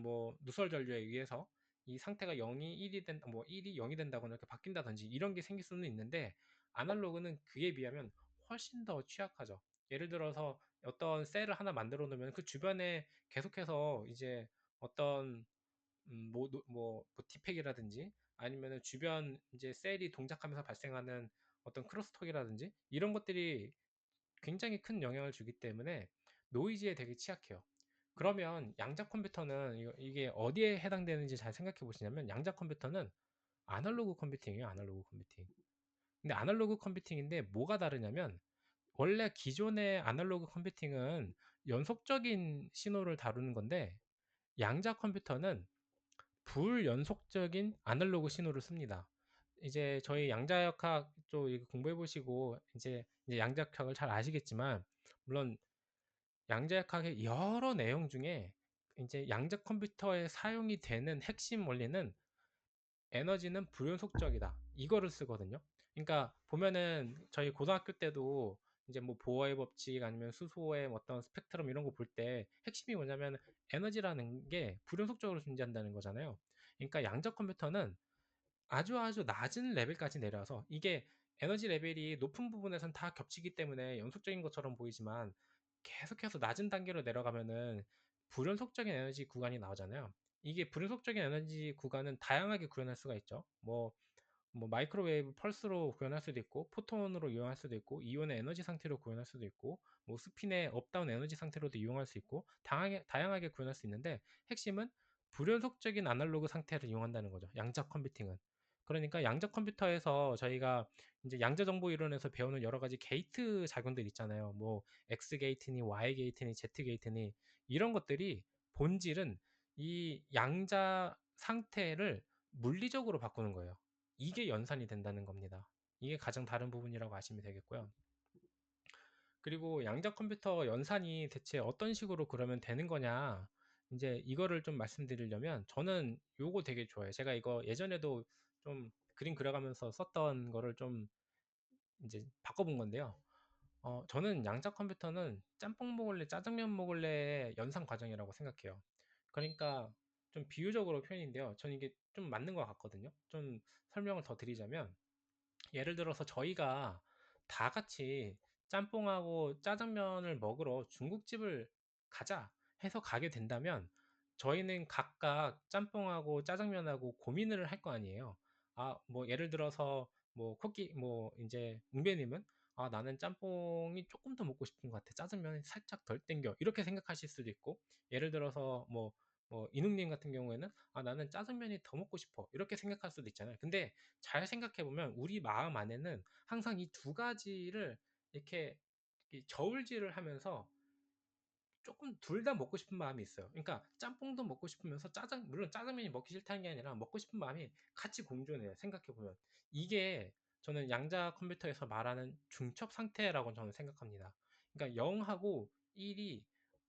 뭐 누설 전류에 의해서 이 상태가 0이 1이 된다 뭐 1이 0이 된다거나 이렇게 바뀐다든지 이런 게 생길 수는 있는데 아날로그는 그에 비하면 훨씬 더 취약하죠. 예를 들어서 어떤 셀을 하나 만들어 놓으면 그 주변에 계속해서 이제 어떤 뭐 디펙이라든지 아니면은 주변 이제 셀이 동작하면서 발생하는 어떤 크로스톡이라든지 이런 것들이 굉장히 큰 영향을 주기 때문에 노이즈에 되게 취약해요. 그러면 양자 컴퓨터는 이게 어디에 해당되는지 잘 생각해 보시냐면 양자 컴퓨터는 아날로그 컴퓨팅이에요. 아날로그 컴퓨팅. 근데 아날로그 컴퓨팅인데 뭐가 다르냐면 원래 기존의 아날로그 컴퓨팅은 연속적인 신호를 다루는 건데 양자 컴퓨터는 불연속적인 아날로그 신호를 씁니다. 이제 저희 양자역학 쪽 공부해 보시고 이제 양자역학을 잘 아시겠지만 물론 양자역학의 여러 내용 중에 이제 양자 컴퓨터에 사용이 되는 핵심 원리는 에너지는 불연속적이다. 이거를 쓰거든요. 그러니까 보면은 저희 고등학교 때도 이제 뭐 보어의 법칙 아니면 수소의 어떤 스펙트럼 이런 거 볼 때 핵심이 뭐냐면 에너지라는 게 불연속적으로 존재한다는 거잖아요. 그러니까 양자 컴퓨터는 아주 낮은 레벨까지 내려와서 이게 에너지 레벨이 높은 부분에선 다 겹치기 때문에 연속적인 것처럼 보이지만 계속해서 낮은 단계로 내려가면은 불연속적인 에너지 구간이 나오잖아요. 이게 불연속적인 에너지 구간은 다양하게 구현할 수가 있죠. 뭐 마이크로웨이브 펄스로 구현할 수도 있고 포톤으로 이용할 수도 있고 이온의 에너지 상태로 구현할 수도 있고 뭐 스핀의 업다운 에너지 상태로도 이용할 수 있고 다양하게 구현할 수 있는데 핵심은 불연속적인 아날로그 상태를 이용한다는 거죠. 양자 컴퓨팅은. 그러니까 양자 컴퓨터에서 저희가 이제 양자 정보 이론에서 배우는 여러 가지 게이트 작용들 있잖아요. 뭐 X 게이트니 Y 게이트니 Z 게이트니 이런 것들이 본질은 이 양자 상태를 물리적으로 바꾸는 거예요. 이게 연산이 된다는 겁니다. 이게 가장 다른 부분이라고 아시면 되겠고요. 그리고 양자 컴퓨터 연산이 대체 어떤 식으로 그러면 되는 거냐? 이제 이거를 좀 말씀드리려면 저는 요거 되게 좋아해요. 제가 이거 예전에도 좀 그림 그려가면서 썼던 거를 좀 이제 바꿔본 건데요. 저는 양자 컴퓨터는 짬뽕 먹을래, 짜장면 먹을래의 연산 과정이라고 생각해요. 그러니까 좀 비유적으로 표현인데요. 저는 이게 좀 맞는 것 같거든요. 좀 설명을 더 드리자면 예를 들어서 저희가 다 같이 짬뽕하고 짜장면을 먹으러 중국집을 가자 해서 가게 된다면 저희는 각각 짬뽕하고 짜장면하고 고민을 할 거 아니에요. 뭐 예를 들어서 뭐 이제 웅배님은 나는 짬뽕이 조금 더 먹고 싶은 것 같아. 짜장면이 살짝 덜 땡겨. 이렇게 생각하실 수도 있고 예를 들어서 뭐 이능님 같은 경우에는 나는 짜장면이 더 먹고 싶어. 이렇게 생각할 수도 있잖아요. 근데 잘 생각해 보면 우리 마음 안에는 항상 이 두 가지를 이렇게 저울질을 하면서 조금 둘 다 먹고 싶은 마음이 있어요. 그러니까 짬뽕도 먹고 싶으면서 물론 짜장면이 먹기 싫다는 게 아니라 먹고 싶은 마음이 같이 공존해요. 생각해 보면 이게 저는 양자 컴퓨터에서 말하는 중첩 상태라고 저는 생각합니다. 그러니까 0하고 1이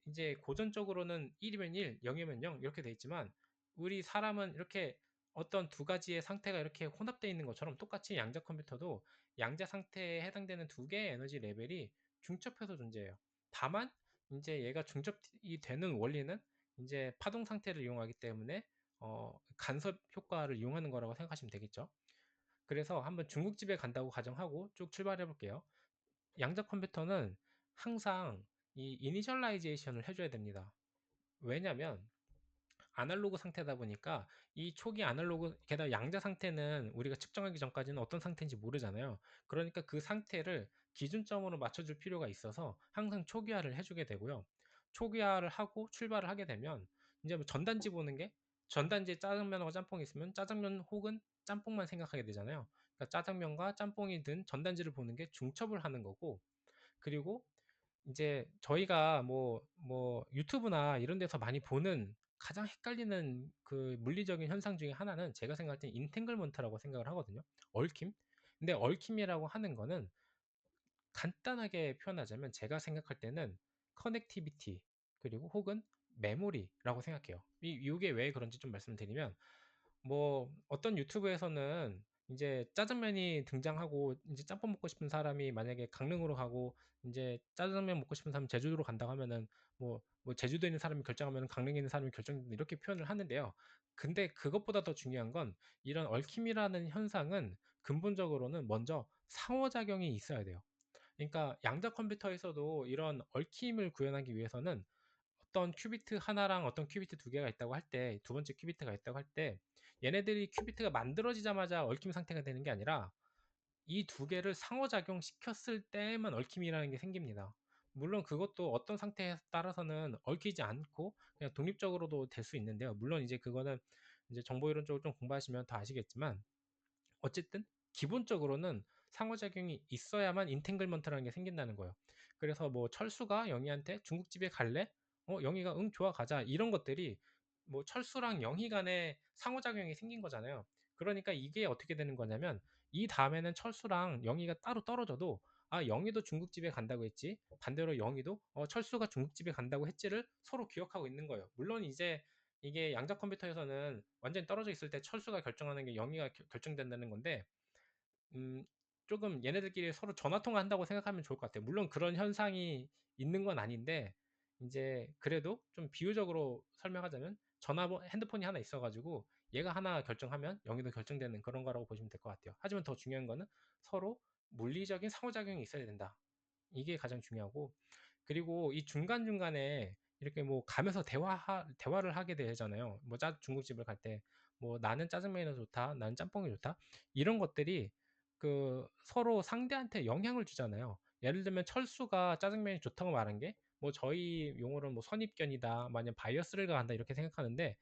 이제 고전적으로는 1이면 1, 0이면 0 이렇게 돼 있지만 우리 사람은 이렇게 어떤 두 가지의 상태가 이렇게 혼합되어 있는 것처럼 똑같이 양자 컴퓨터도 양자 상태에 해당되는 두 개의 에너지 레벨이 중첩해서 존재해요. 다만 이제 얘가 중첩이 되는 원리는 이제 파동 상태를 이용하기 때문에 간섭 효과를 이용하는 거라고 생각하시면 되겠죠. 그래서 한번 중국집에 간다고 가정하고 쭉 출발해 볼게요. 양자 컴퓨터는 항상 이 이니셜라이제이션을 해줘야 됩니다. 왜냐면 아날로그 상태다 보니까 이 초기 아날로그, 게다가 양자 상태는 우리가 측정하기 전까지는 어떤 상태인지 모르잖아요. 그러니까 그 상태를 기준점으로 맞춰줄 필요가 있어서 항상 초기화를 해주게 되고요. 초기화를 하고 출발을 하게 되면 이제 뭐 전단지 보는 게, 전단지에 짜장면하고 짬뽕이 있으면 짜장면 혹은 짬뽕만 생각하게 되잖아요. 그러니까 짜장면과 짬뽕이 든 전단지를 보는 게 중첩을 하는 거고, 그리고 이제 저희가 뭐 유튜브나 이런 데서 많이 보는 가장 헷갈리는 그 물리적인 현상 중에 하나는 제가 생각할 때 인탱글먼트라고 생각을 하거든요. 얽힘. 근데 얽힘이라고 하는 거는 간단하게 표현하자면 제가 생각할 때는 커넥티비티 그리고 혹은 메모리라고 생각해요. 이게 왜 그런지 좀 말씀드리면, 뭐 어떤 유튜브에서는 이제 짜장면이 등장하고 이제 짬뽕 먹고 싶은 사람이 만약에 강릉으로 가고 이제 짜장면 먹고 싶은 사람이 제주도로 간다고 하면은 뭐 제주도에 있는 사람이 결정하면 강릉에 있는 사람이 결정된다 이렇게 표현을 하는데요. 근데 그것보다 더 중요한 건 이런 얽힘이라는 현상은 근본적으로는 먼저 상호작용이 있어야 돼요. 그러니까 양자 컴퓨터에서도 이런 얽힘을 구현하기 위해서는 어떤 큐비트 하나랑 어떤 큐비트 두 개가 있다고 할 때, 두 번째 큐비트가 있다고 할 때, 얘네들이 큐비트가 만들어지자마자 얽힘 상태가 되는 게 아니라 이 두 개를 상호작용 시켰을 때만 얽힘이라는 게 생깁니다. 물론 그것도 어떤 상태에 따라서는 얽히지 않고 그냥 독립적으로도 될 수 있는데요. 물론 이제 그거는 이제 정보 이론 쪽을 좀 공부하시면 더 아시겠지만, 어쨌든 기본적으로는 상호작용이 있어야만 인탱글먼트라는 게 생긴다는 거예요. 그래서 뭐 철수가 영희한테 중국집에 갈래? 영희가 응 좋아 가자, 이런 것들이 뭐 철수랑 영희 간의 상호작용이 생긴 거잖아요. 그러니까 이게 어떻게 되는 거냐면, 이 다음에는 철수랑 영희가 따로 떨어져도 아 영희도 중국집에 간다고 했지, 반대로 영희도 철수가 중국집에 간다고 했지를 서로 기억하고 있는 거예요. 물론 이제 이게 양자 컴퓨터에서는 완전히 떨어져 있을 때 철수가 결정하는 게 영위가 결정된다는 건데, 음, 조금 얘네들끼리 서로 전화 통화한다고 생각하면 좋을 것 같아요. 물론 그런 현상이 있는 건 아닌데, 이제 그래도 좀 비유적으로 설명하자면 핸드폰이 하나 있어가지고 얘가 하나 결정하면 영위도 결정되는 그런 거라고 보시면 될 것 같아요. 하지만 더 중요한 거는 서로 물리적인 상호작용이 있어야 된다. 이게 가장 중요하고, 그리고 이 중간중간에 이렇게 뭐 가면서 대화를 하게 되잖아요. 뭐 중국집을 갈 때 뭐 나는 짜장면이 더 좋다, 나는 짬뽕이 좋다, 이런 것들이 그 서로 상대한테 영향을 주잖아요. 예를 들면 철수가 짜장면이 좋다고 말한 게 뭐 저희 용어로는 뭐 선입견이다, 만약 바이어스를 가한다 이렇게 생각하는데,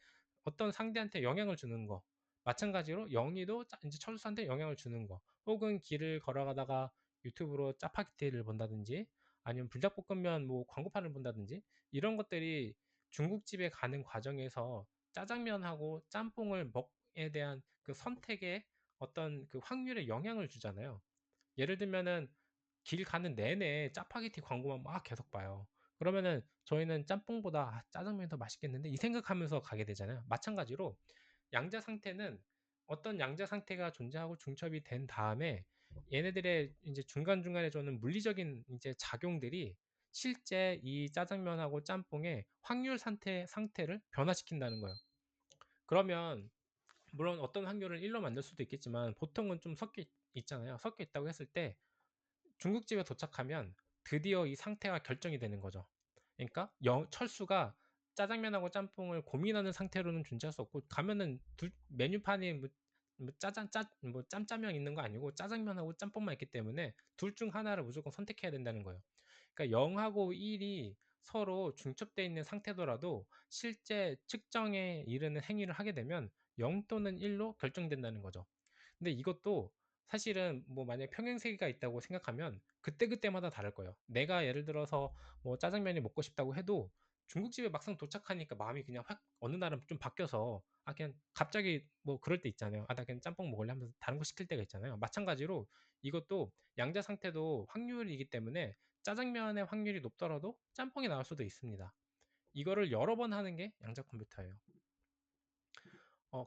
어떤 상대한테 영향을 주는 거, 마찬가지로 영희도 이제 철수한테 영향을 주는 거, 혹은 길을 걸어가다가 유튜브로 짜파게티를 본다든지 아니면 불닭볶음면 뭐 광고판을 본다든지, 이런 것들이 중국집에 가는 과정에서 짜장면하고 짬뽕을 먹에 대한 그 선택에 어떤 그 확률에 영향을 주잖아요. 예를 들면은 길 가는 내내 짜파게티 광고만 막 계속 봐요. 그러면은 저희는 짬뽕보다 짜장면이 더 맛있겠는데 이 생각하면서 가게 되잖아요. 마찬가지로 양자 상태는 어떤 양자 상태가 존재하고 중첩이 된 다음에 얘네들의 이제 중간중간에 주는 물리적인 이제 작용들이 실제 이 짜장면하고 짬뽕의 확률 상태를 변화시킨다는 거예요. 그러면 물론 어떤 확률을 1로 만들 수도 있겠지만 보통은 좀 섞여 있잖아요. 섞여 있다고 했을 때 중국집에 도착하면 드디어 이 상태가 결정이 되는 거죠. 그러니까 철수가 짜장면하고 짬뽕을 고민하는 상태로는 존재할 수 없고, 가면은 메뉴판에 뭐 뭐 짬짜면 있는 거 아니고 짜장면하고 짬뽕만 있기 때문에 둘 중 하나를 무조건 선택해야 된다는 거예요. 그러니까 0하고 1이 서로 중첩되어 있는 상태더라도 실제 측정에 이르는 행위를 하게 되면 0 또는 1로 결정된다는 거죠. 근데 이것도 사실은 뭐 만약에 평행세계가 있다고 생각하면 그때그때마다 다를 거예요. 내가 예를 들어서 뭐 짜장면이 먹고 싶다고 해도 중국집에 막상 도착하니까 마음이 그냥 확 어느 날은 좀 바뀌어서 그냥 갑자기 뭐 그럴 때 있잖아요. 나 그냥 짬뽕 먹을래 하면서 다른 거 시킬 때가 있잖아요. 마찬가지로 이것도 양자 상태도 확률이기 때문에 짜장면의 확률이 높더라도 짬뽕이 나올 수도 있습니다. 이거를 여러 번 하는 게 양자 컴퓨터예요.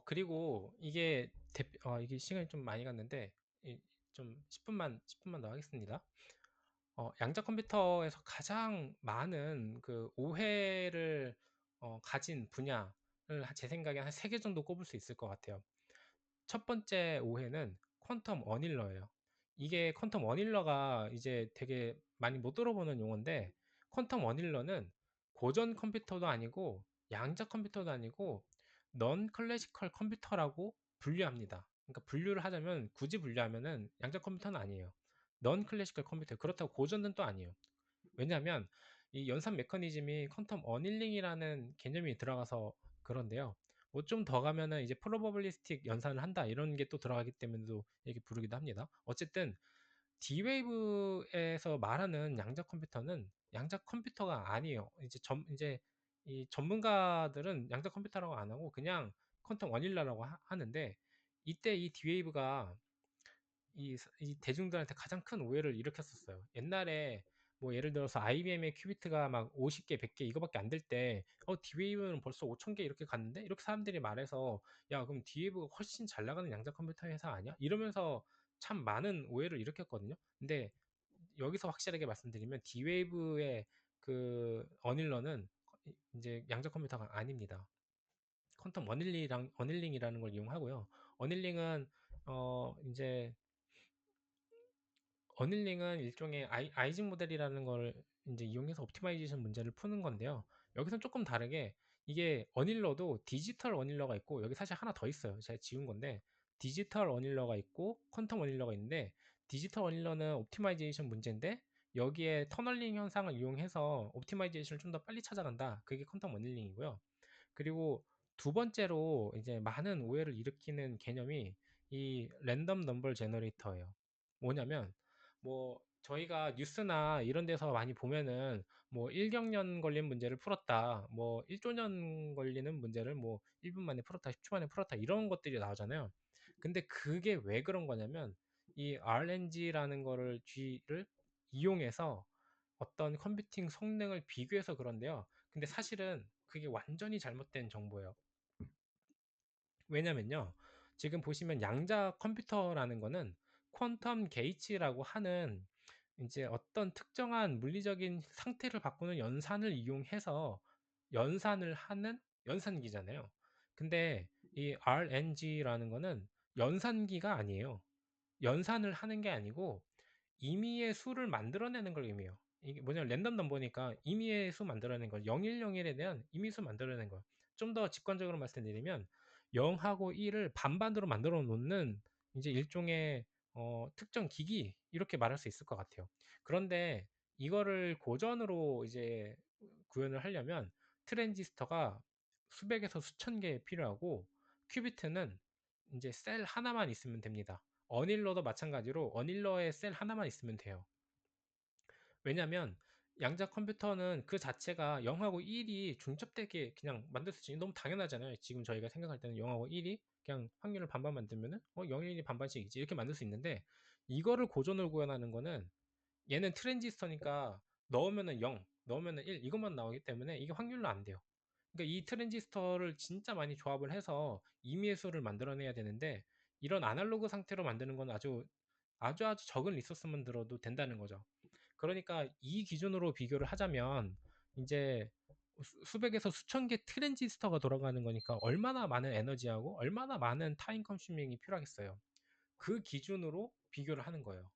그리고 이게 시간이 좀 많이 갔는데 좀 10분만 더 하겠습니다. 양자 컴퓨터에서 가장 많은 그 오해를 가진 분야를 제 생각에 한 3개 정도 꼽을 수 있을 것 같아요. 첫 번째 오해는 퀀텀 어닐러예요. 이게 퀀텀 어닐러가 이제 되게 많이 못 들어보는 용어인데, 퀀텀 어닐러는 고전 컴퓨터도 아니고 양자 컴퓨터도 아니고 넌 클래시컬 컴퓨터라고 분류합니다. 그러니까 분류를 하자면 굳이 분류하면은 양자 컴퓨터는 아니에요. 넌 클래시컬 컴퓨터. 그렇다고 고전은 또 아니에요. 왜냐하면 이 연산 메커니즘이 퀀텀 어닐링이라는 개념이 들어가서 그런데요. 뭐 좀 더 가면은 이제 프로버빌리스틱 연산을 한다 이런 게 또 들어가기 때문에도 이렇게 부르기도 합니다. 어쨌든 D-Wave에서 말하는 양자 컴퓨터는 양자 컴퓨터가 아니에요. 이제 이 전문가들은 양자 컴퓨터라고 안 하고 그냥 퀀텀 원일러라고 하는데, 이때 이 D-Wave가 이 대중들한테 가장 큰 오해를 일으켰었어요. 옛날에 뭐 예를 들어서 IBM의 큐비트가 막 50개, 100개 이거밖에 안 될 때, D-Wave는 벌써 5,000개 이렇게 갔는데? 이렇게 사람들이 말해서, 야, 그럼 D-Wave가 훨씬 잘 나가는 양자 컴퓨터 회사 아니야? 이러면서 참 많은 오해를 일으켰거든요. 근데 여기서 확실하게 말씀드리면 D-Wave의 그 어닐러는 이제 양자 컴퓨터가 아닙니다. 퀀텀 어닐링이라는 걸 이용하고요. 어닐링은 이제 어닐링은 일종의 아이징 모델이라는 걸 이제 이용해서 옵티마이제이션 문제를 푸는 건데요. 여기서는 조금 다르게 이게 어닐러도 디지털 어닐러가 있고, 여기 사실 하나 더 있어요. 제가 지운 건데, 디지털 어닐러가 있고 퀀텀 어닐러가 있는데, 디지털 어닐러는 옵티마이제이션 문제인데 여기에 터널링 현상을 이용해서 옵티마이제이션을 좀 더 빨리 찾아간다. 그게 퀀텀 어닐링이고요. 그리고 두 번째로 이제 많은 오해를 일으키는 개념이 이 랜덤 넘버 제너레이터예요. 뭐냐면 뭐 저희가 뉴스나 이런 데서 많이 보면은 뭐 1경년 걸린 문제를 풀었다, 뭐 1조년 걸리는 문제를 뭐 1분 만에 풀었다, 10초 만에 풀었다, 이런 것들이 나오잖아요. 근데 그게 왜 그런 거냐면 이 RNG라는 거를 G를 이용해서 어떤 컴퓨팅 성능을 비교해서 그런데요. 근데 사실은 그게 완전히 잘못된 정보예요. 왜냐면요. 지금 보시면 양자 컴퓨터라는 거는 퀀텀 게이츠라고 하는 이제 어떤 특정한 물리적인 상태를 바꾸는 연산을 이용해서 연산을 하는 연산기잖아요. 근데 이 RNG라는 거는 연산기가 아니에요. 연산을 하는 게 아니고 임의의 수를 만들어내는 걸 의미해요. 이게 뭐냐면 랜덤 넘버니까 임의의 수 만들어내는 거, 010에 대한 임의수 만들어내는 거. 좀 더 직관적으로 말씀드리면 0하고 1을 반반으로 만들어 놓는 이제 일종의 특정 기기, 이렇게 말할 수 있을 것 같아요. 그런데 이거를 고전으로 이제 구현을 하려면 트랜지스터가 수백에서 수천 개 필요하고, 큐비트는 이제 셀 하나만 있으면 됩니다. 어닐러도 마찬가지로 어닐러의 셀 하나만 있으면 돼요. 왜냐면 양자 컴퓨터는 그 자체가 0하고 1이 중첩되게 그냥 만들 수 있지. 너무 당연하잖아요. 지금 저희가 생각할 때는 0하고 1이 그냥 확률을 반반 만들면은 0, 1이 반반씩이지, 이렇게 만들 수 있는데, 이거를 고전을 구현하는 거는 얘는 트랜지스터니까 넣으면은 0, 넣으면은 1 이것만 나오기 때문에 이게 확률로 안 돼요. 그러니까 이 트랜지스터를 진짜 많이 조합을 해서 임의의 수를 만들어내야 되는데, 이런 아날로그 상태로 만드는 건 아주 적은 리소스만 들어도 된다는 거죠. 그러니까 이 기준으로 비교를 하자면 이제 수백에서 수천 개 트랜지스터가 돌아가는 거니까 얼마나 많은 에너지하고 얼마나 많은 타임 컨슈밍이 필요하겠어요. 그 기준으로 비교를 하는 거예요.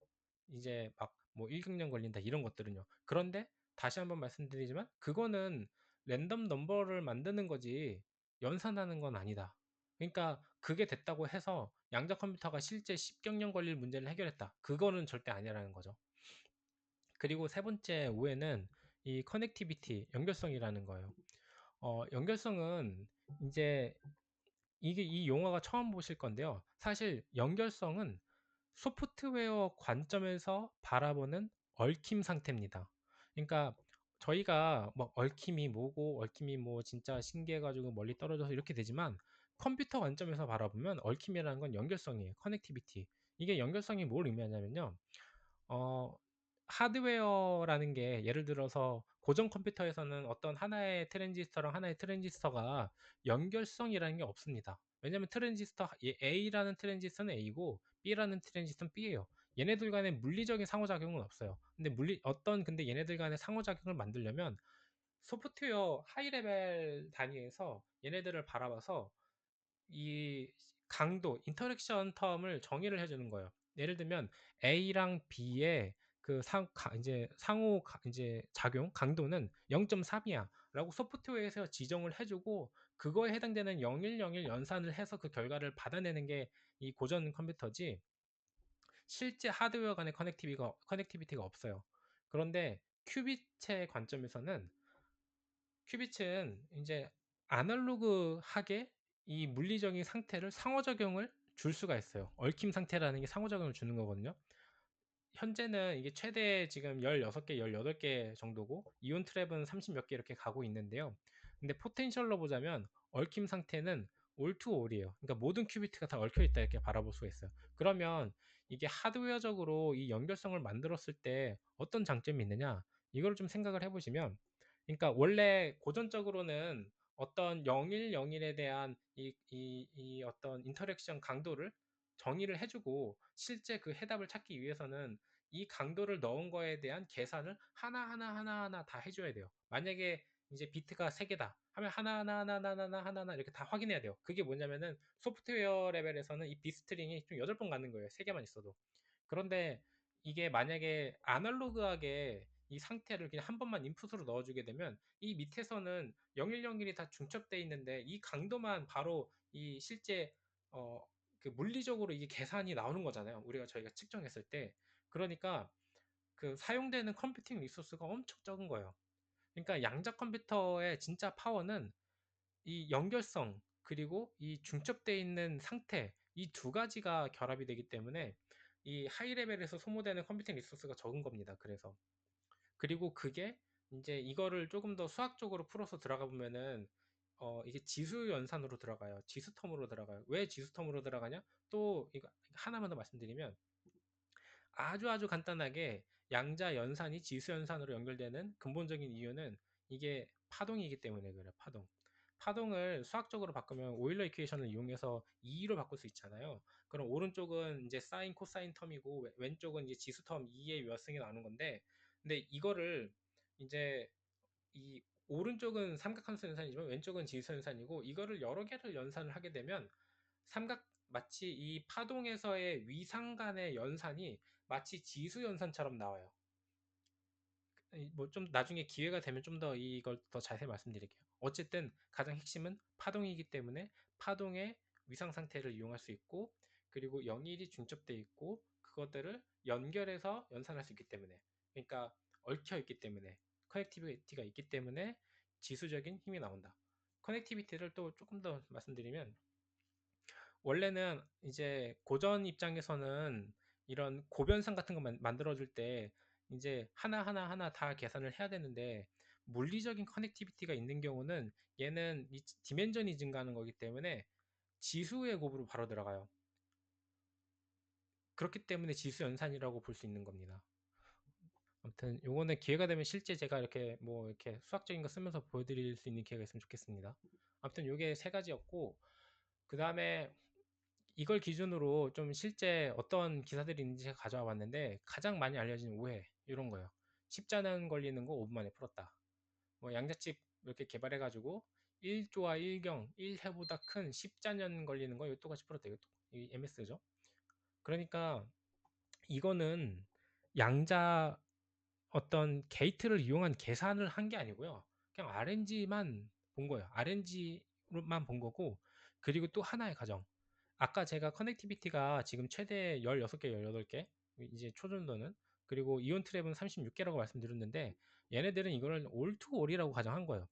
이제 막 뭐 1경년 걸린다 이런 것들은요. 그런데 다시 한번 말씀드리지만 그거는 랜덤 넘버를 만드는 거지 연산하는 건 아니다. 그러니까 그게 됐다고 해서 양자 컴퓨터가 실제 10경년 걸릴 문제를 해결했다, 그거는 절대 아니라는 거죠. 그리고 세 번째 오해는 이 커넥티비티, 연결성이라는 거예요. 연결성은 이제 이게 이 용어가 처음 보실 건데요. 사실 연결성은 소프트웨어 관점에서 바라보는 얽힘 상태입니다. 그러니까 저희가 뭐 얽힘이 뭐고, 얽힘이 뭐 진짜 신기해가지고 멀리 떨어져서 이렇게 되지만, 컴퓨터 관점에서 바라보면 얽힘이라는 건 연결성이에요. 커넥티비티. 이게 연결성이 뭘 의미하냐면요. 어, 하드웨어라는 게 예를 들어서 고전 컴퓨터에서는 어떤 하나의 트랜지스터랑 하나의 트랜지스터가 연결성이라는 게 없습니다. 왜냐하면 A라는 트랜지스터는 A고 B라는 트랜지스터는 B예요. 얘네들 간의 물리적인 상호작용은 없어요. 근데 얘네들 간의 상호작용을 만들려면 소프트웨어 하이 레벨 단위에서 얘네들을 바라봐서 이 강도, 인터랙션 텀을 정의를 해주는 거예요. 예를 들면 A랑 B의 그 이제 상호 이제 작용 강도는 0.3이야. 라고 소프트웨어에서 지정을 해주고 그거에 해당되는 0101 연산을 해서 그 결과를 받아내는 게 이 고전 컴퓨터지, 실제 하드웨어 간의 커넥티비티가 없어요. 그런데 큐빗의 관점에서는, 큐빗은 이제 아날로그하게 이 물리적인 상태를 상호작용을 줄 수가 있어요. 얽힘 상태라는 게 상호작용을 주는 거거든요. 현재는 이게 최대 지금 16개, 18개 정도고 이온 트랩은 30 몇 개 이렇게 가고 있는데요. 근데 포텐셜로 보자면 얽힘 상태는 올 투 올이에요. 그러니까 모든 큐비트가 다 얽혀 있다 이렇게 바라볼 수가 있어요. 그러면 이게 하드웨어적으로 이 연결성을 만들었을 때 어떤 장점이 있느냐? 이걸 좀 생각을 해보시면, 그러니까 원래 고전적으로는 어떤 0101에 대한 이 어떤 인터랙션 강도를 정의를 해주고 실제 그 해답을 찾기 위해서는 이 강도를 넣은 거에 대한 계산을 하나하나 다 해줘야 돼요. 만약에 이제 비트가 3개다 하면 하나하나 이렇게 다 확인해야 돼요. 그게 뭐냐면은 소프트웨어 레벨에서는 이 비스트링이 좀 8번 가는 거예요. 3개만 있어도. 그런데 이게 만약에 아날로그하게 이 상태를 그냥 한 번만 인풋으로 넣어주게 되면 이 밑에서는 0101이 다 중첩돼 있는데 이 강도만 바로 이 실제 어, 그 물리적으로 이게 계산이 나오는 거잖아요. 저희가 측정했을 때. 그러니까 그 사용되는 컴퓨팅 리소스가 엄청 적은 거예요. 그러니까 양자 컴퓨터의 진짜 파워는 이 연결성 그리고 이 중첩되어 있는 상태, 이 두 가지가 결합이 되기 때문에 이 하이 레벨에서 소모되는 컴퓨팅 리소스가 적은 겁니다. 그래서 그리고 그게 이제 이거를 조금 더 수학적으로 풀어서 들어가 보면은 이게 지수 연산으로 들어가요. 지수 텀으로 들어가요. 왜 지수 텀으로 들어가냐? 또 이거 하나만 더 말씀드리면, 아주 간단하게 양자 연산이 지수 연산으로 연결되는 근본적인 이유는 이게 파동이기 때문에 그래요. 파동을 수학적으로 바꾸면 오일러 이퀘이션을 이용해서 2로 바꿀 수 있잖아요. 그럼 오른쪽은 이제 사인 코사인 텀이고 왼쪽은 이제 지수 텀 2의 몇승이 나오는 건데, 근데 이거를 이제 이 오른쪽은 삼각함수 연산이지만 왼쪽은 지수 연산이고 이거를 여러 개를 연산을 하게 되면 마치 이 파동에서의 위상 간의 연산이 마치 지수 연산처럼 나와요. 뭐 좀 나중에 기회가 되면 좀 더 이걸 더 자세히 말씀드릴게요. 어쨌든 가장 핵심은 파동이기 때문에 파동의 위상 상태를 이용할 수 있고, 그리고 영일이 중첩돼 있고 그것들을 연결해서 연산할 수 있기 때문에, 그러니까 얽혀 있기 때문에, 커넥티비티가 있기 때문에 지수적인 힘이 나온다. 커넥티비티를 또 조금 더 말씀드리면, 원래는 이제 고전 입장에서는 이런 고변상 같은 거 만들어줄 때 이제 하나 다 계산을 해야 되는데, 물리적인 커넥티비티가 있는 경우는 얘는 이 디멘전이 증가하는 거기 때문에 지수의 곱으로 바로 들어가요. 그렇기 때문에 지수 연산이라고 볼 수 있는 겁니다. 아무튼 요거는 기회가 되면 실제 제가 이렇게 뭐 이렇게 수학적인 거 쓰면서 보여드릴 수 있는 기회가 있으면 좋겠습니다. 아무튼 요게 3가지였고, 그 다음에 이걸 기준으로 좀 실제 어떤 기사들이 있는지 제가 가져와 봤는데, 가장 많이 알려진 오해 이런 거예요. 10자년 걸리는 거 5분 만에 풀었다. 뭐 양자칩 이렇게 개발해가지고 1조와 1경 1해보다 큰 10자년 걸리는 거 이거 똑같이 풀었다. 이거 이 MS죠. 그러니까 이거는 양자 어떤 게이트를 이용한 계산을 한 게 아니고요. 그냥 RNG만 본 거예요. RNG만 본 거고, 그리고 또 하나의 가정. 아까 제가 커넥티비티가 지금 최대 16개, 18개, 이제 초전도는, 그리고 이온 트랩은 36개라고 말씀드렸는데, 얘네들은 이거를 올 투 올이라고 가정한 거예요.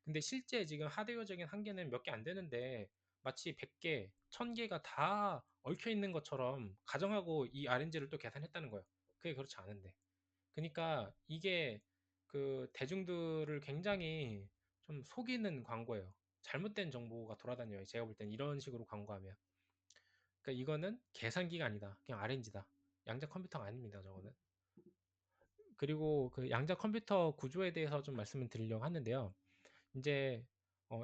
근데 실제 지금 하드웨어적인 한계는 몇 개 안 되는데, 마치 100개, 1000개가 다 얽혀 있는 것처럼 가정하고 이 RNG를 또 계산했다는 거예요. 그게 그렇지 않은데. 그러니까 이게 그 대중들을 굉장히 좀 속이는 광고예요. 잘못된 정보가 돌아다녀요. 제가 볼 땐 이런 식으로 광고하면. 그러니까 이거는 계산기가 아니다. 그냥 RNG다. 양자 컴퓨터가 아닙니다. 저거는. 그리고 그 양자 컴퓨터 구조에 대해서 좀 말씀을 드리려고 하는데요. 이제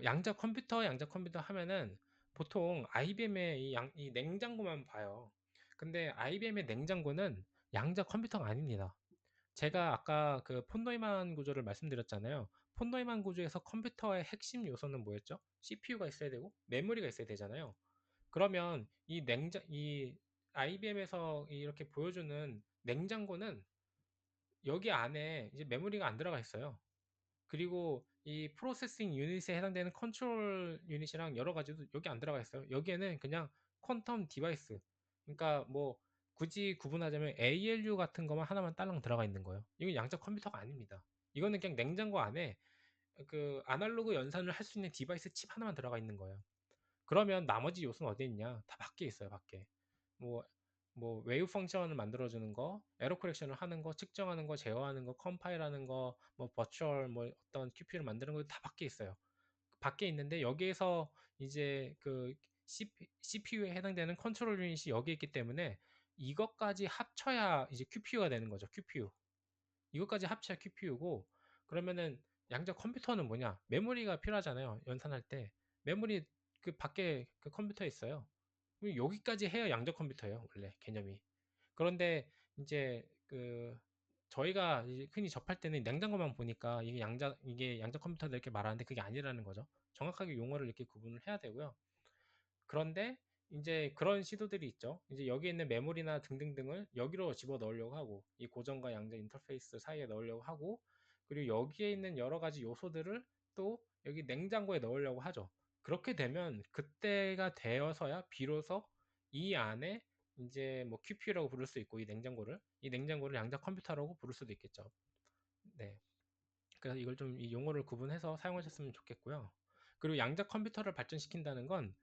양자 컴퓨터 하면은 보통 IBM의 이 냉장고만 봐요. 근데 IBM의 냉장고는 양자 컴퓨터가 아닙니다. 제가 아까 그 폰노이만 구조를 말씀드렸잖아요. 폰노이만 구조에서 컴퓨터의 핵심 요소는 뭐였죠? CPU가 있어야 되고 메모리가 있어야 되잖아요. 그러면 이 IBM에서 이렇게 보여주는 냉장고는 여기 안에 이제 메모리가 안 들어가 있어요. 그리고 이 프로세싱 유닛에 해당되는 컨트롤 유닛이랑 여러 가지도 여기 안 들어가 있어요. 여기에는 그냥 퀀텀 디바이스. 그러니까 뭐 굳이 구분하자면 ALU 같은 것만 하나만 딸랑 들어가 있는 거예요. 이건 양자 컴퓨터가 아닙니다. 이거는 그냥 냉장고 안에 그 아날로그 연산을 할 수 있는 디바이스 칩 하나만 들어가 있는 거예요. 그러면 나머지 요소는 어디 있냐? 다 밖에 있어요, 밖에. 뭐, 뭐, 웨이브 펑션을 만들어주는 거, 에러 커렉션을 하는 거, 측정하는 거, 제어하는 거, 컴파일하는 거, 뭐, 버추얼, 뭐, 어떤 QPU를 만드는 거 다 밖에 있어요. 밖에 있는데, 여기에서 이제 그 CPU에 해당되는 컨트롤 유닛이 여기 있기 때문에 이것까지 합쳐야 이제 QPU가 되는 거죠, QPU. 이것까지 합쳐야 QPU고, 그러면은 양자 컴퓨터는 뭐냐? 메모리가 필요하잖아요. 연산할 때. 메모리 그 밖에 그 컴퓨터에 있어요. 여기까지 해야 양자 컴퓨터예요, 원래 개념이. 그런데 이제 그 저희가 이제 흔히 접할 때는 냉장고만 보니까 이게 양자 컴퓨터다 이렇게 말하는데 그게 아니라는 거죠. 정확하게 용어를 이렇게 구분을 해야 되고요. 그런데 이제 그런 시도들이 있죠. 이제 여기 있는 메모리나 등등등을 여기로 집어 넣으려고 하고, 이 고정과 양자 인터페이스 사이에 넣으려고 하고, 그리고 여기에 있는 여러 가지 요소들을 또 여기 냉장고에 넣으려고 하죠. 그렇게 되면 그때가 되어서야 비로소 이 안에 이제 뭐 QPU라고 부를 수 있고, 이 냉장고를 양자 컴퓨터라고 부를 수도 있겠죠. 네. 그래서 이걸 좀 이 용어를 구분해서 사용하셨으면 좋겠고요. 그리고 양자 컴퓨터를 발전시킨다는 건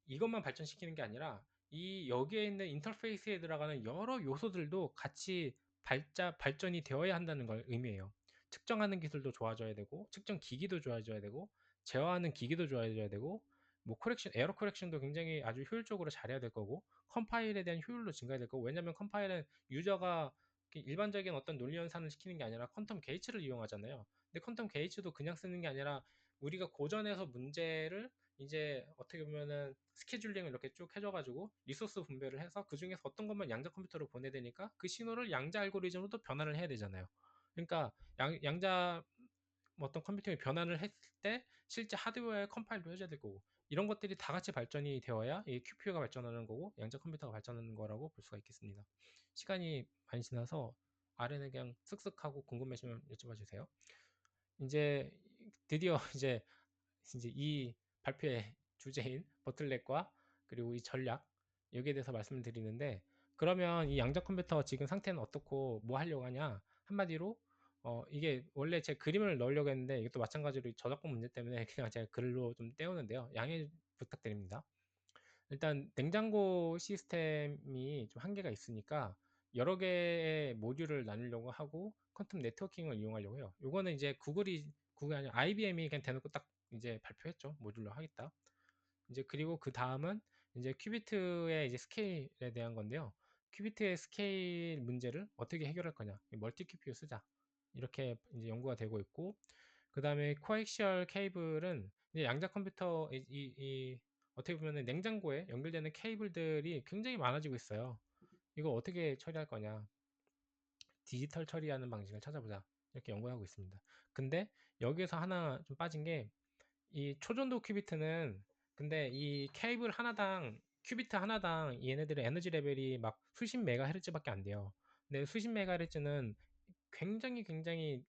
이것만 발전시키는 게 아니라 이 여기에 있는 인터페이스에 들어가는 여러 요소들도 같이 발전이 되어야 한다는 걸 의미해요. 측정하는 기술도 좋아져야 되고, 측정 기기도 좋아져야 되고, 제어하는 기기도 좋아져야 되고, 뭐 에러 커렉션도 굉장히 아주 효율적으로 잘해야 될 거고, 컴파일에 대한 효율도 증가해야 될 거고, 왜냐면 컴파일은 유저가 일반적인 어떤 논리 연산을 시키는 게 아니라 퀀텀 게이츠를 이용하잖아요. 근데 퀀텀 게이츠도 그냥 쓰는 게 아니라 우리가 고전에서 문제를 이제 어떻게 보면은 스케줄링을 이렇게 쭉 해줘가지고 리소스 분배를 해서 그 중에서 어떤 것만 양자 컴퓨터로 보내야 되니까 그 신호를 양자 알고리즘으로 또 변환을 해야 되잖아요. 그러니까 양자 뭐 어떤 컴퓨팅이 변환을 했을 때 실제 하드웨어에 컴파일도 해줘야 될 거고, 이런 것들이 다 같이 발전이 되어야 이 QPU가 발전하는 거고 양자 컴퓨터가 발전하는 거라고 볼 수가 있겠습니다. 시간이 많이 지나서 아래는 그냥 쓱쓱하고 궁금하시면 여쭤봐 주세요. 이제 드디어 이제 이 발표의 주제인 버틀넷과 그리고 이 전략, 여기에 대해서 말씀을 드리는데, 그러면 이 양자 컴퓨터 지금 상태는 어떻고 뭐 하려고 하냐? 한마디로 이게 원래 제 그림을 넣으려고 했는데 이것도 마찬가지로 저작권 문제 때문에 그냥 제가 글로 좀 떼우는데요. 양해 부탁드립니다. 일단 냉장고 시스템이 좀 한계가 있으니까 여러 개의 모듈을 나누려고 하고 퀀텀 네트워킹을 이용하려고 해요. 요거는 이제 구글이 아니라 IBM이 그냥 대놓고 딱 이제 발표했죠. 모듈로 하겠다. 이제 그리고 그 다음은 이제 큐비트의 이제 스케일에 대한 건데요. 큐비트의 스케일 문제를 어떻게 해결할 거냐. 멀티 큐피유 쓰자. 이렇게 이제 연구가 되고 있고, 그 다음에 코엑시얼 케이블은 이제 양자 컴퓨터 어떻게 보면 냉장고에 연결되는 케이블들이 굉장히 많아지고 있어요. 이거 어떻게 처리할 거냐. 디지털 처리하는 방식을 찾아보자. 이렇게 연구하고 있습니다. 근데 여기에서 하나 좀 빠진 게 이 초전도 큐비트는, 근데 이 케이블 하나당 큐비트 하나당 얘네들의 에너지 레벨이 막 수십 메가헤르츠밖에 안 돼요. 근데 수십 메가헤르츠는 굉장히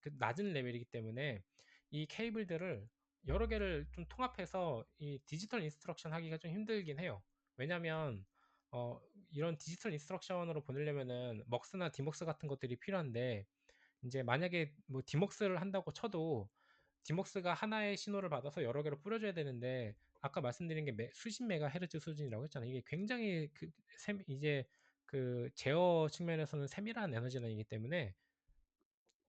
그 낮은 레벨이기 때문에 이 케이블들을 여러 개를 좀 통합해서 이 디지털 인스트럭션 하기가 좀 힘들긴 해요. 왜냐면 어 이런 디지털 인스트럭션으로 보내려면은 먹스나 디먹스 같은 것들이 필요한데, 이제 만약에 뭐 디먹스를 한다고 쳐도 디먹스가 하나의 신호를 받아서 여러 개로 뿌려줘야 되는데, 아까 말씀드린 게 수십 메가헤르츠 수준이라고 했잖아요. 이게 굉장히 이제 그 제어 측면에서는 세밀한 에너지이기 때문에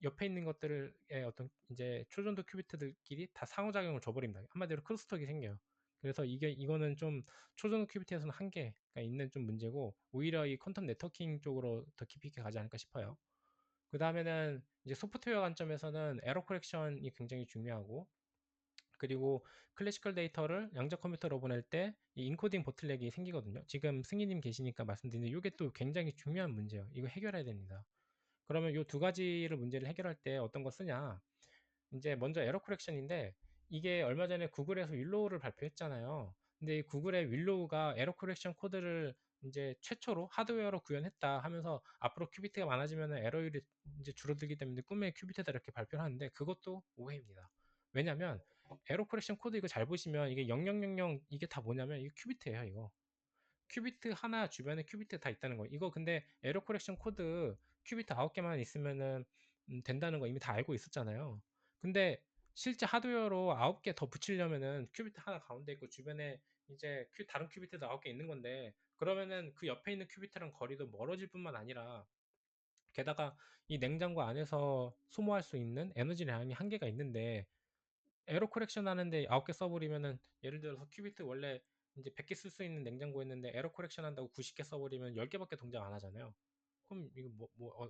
옆에 있는 것들의 어떤 이제 초전도 큐비트들끼리 다 상호작용을 줘버립니다. 한마디로 크로스톡이 생겨요. 그래서 이거는 좀 초전도 큐비트에서는 한계가 있는 좀 문제고, 오히려 이 퀀텀 네트워킹 쪽으로 더 깊이 있게 가지 않을까 싶어요. 그 다음에는 이제 소프트웨어 관점에서는 에러 커렉션이 굉장히 중요하고, 그리고 클래시컬 데이터를 양자 컴퓨터로 보낼 때 이 인코딩 보틀렉이 생기거든요. 지금 승희님 계시니까 말씀드리는데 이게 또 굉장히 중요한 문제예요. 이거 해결해야 됩니다. 그러면 이 두 가지를 문제를 해결할 때 어떤 거 쓰냐? 이제 먼저 에러 커렉션인데, 이게 얼마 전에 구글에서 윌로우를 발표했잖아요. 근데 이 구글의 윌로우가 에러 커렉션 코드를 이제 최초로 하드웨어로 구현했다 하면서 앞으로 큐비트가 많아지면 에러율이 이제 줄어들기 때문에 꿈의 큐비트다 이렇게 발표를 하는데, 그것도 오해입니다. 왜냐면 에러 커렉션 코드 이거 잘 보시면 이게 0000 이게 다 뭐냐면 이게 큐비트예요, 이거. 큐비트 하나 주변에 큐비트 다 있다는 거예요. 이거 근데 에러 커렉션 코드 큐비트 9개만 있으면은 된다는 거 이미 다 알고 있었잖아요. 근데 실제 하드웨어로 9개 더 붙이려면은 큐비트 하나 가운데 있고 주변에 이제 다른 큐비트도 9개 있는 건데, 그러면은 그 옆에 있는 큐비트랑 거리도 멀어질 뿐만 아니라, 게다가 이 냉장고 안에서 소모할 수 있는 에너지량이 한계가 있는데, 에러 커렉션 하는데 9개 써버리면은, 예를 들어서 큐비트 원래 이제 100개 쓸 수 있는 냉장고였는데 에러 커렉션 한다고 90개 써버리면 10개밖에 동작 안 하잖아요. 그럼 이거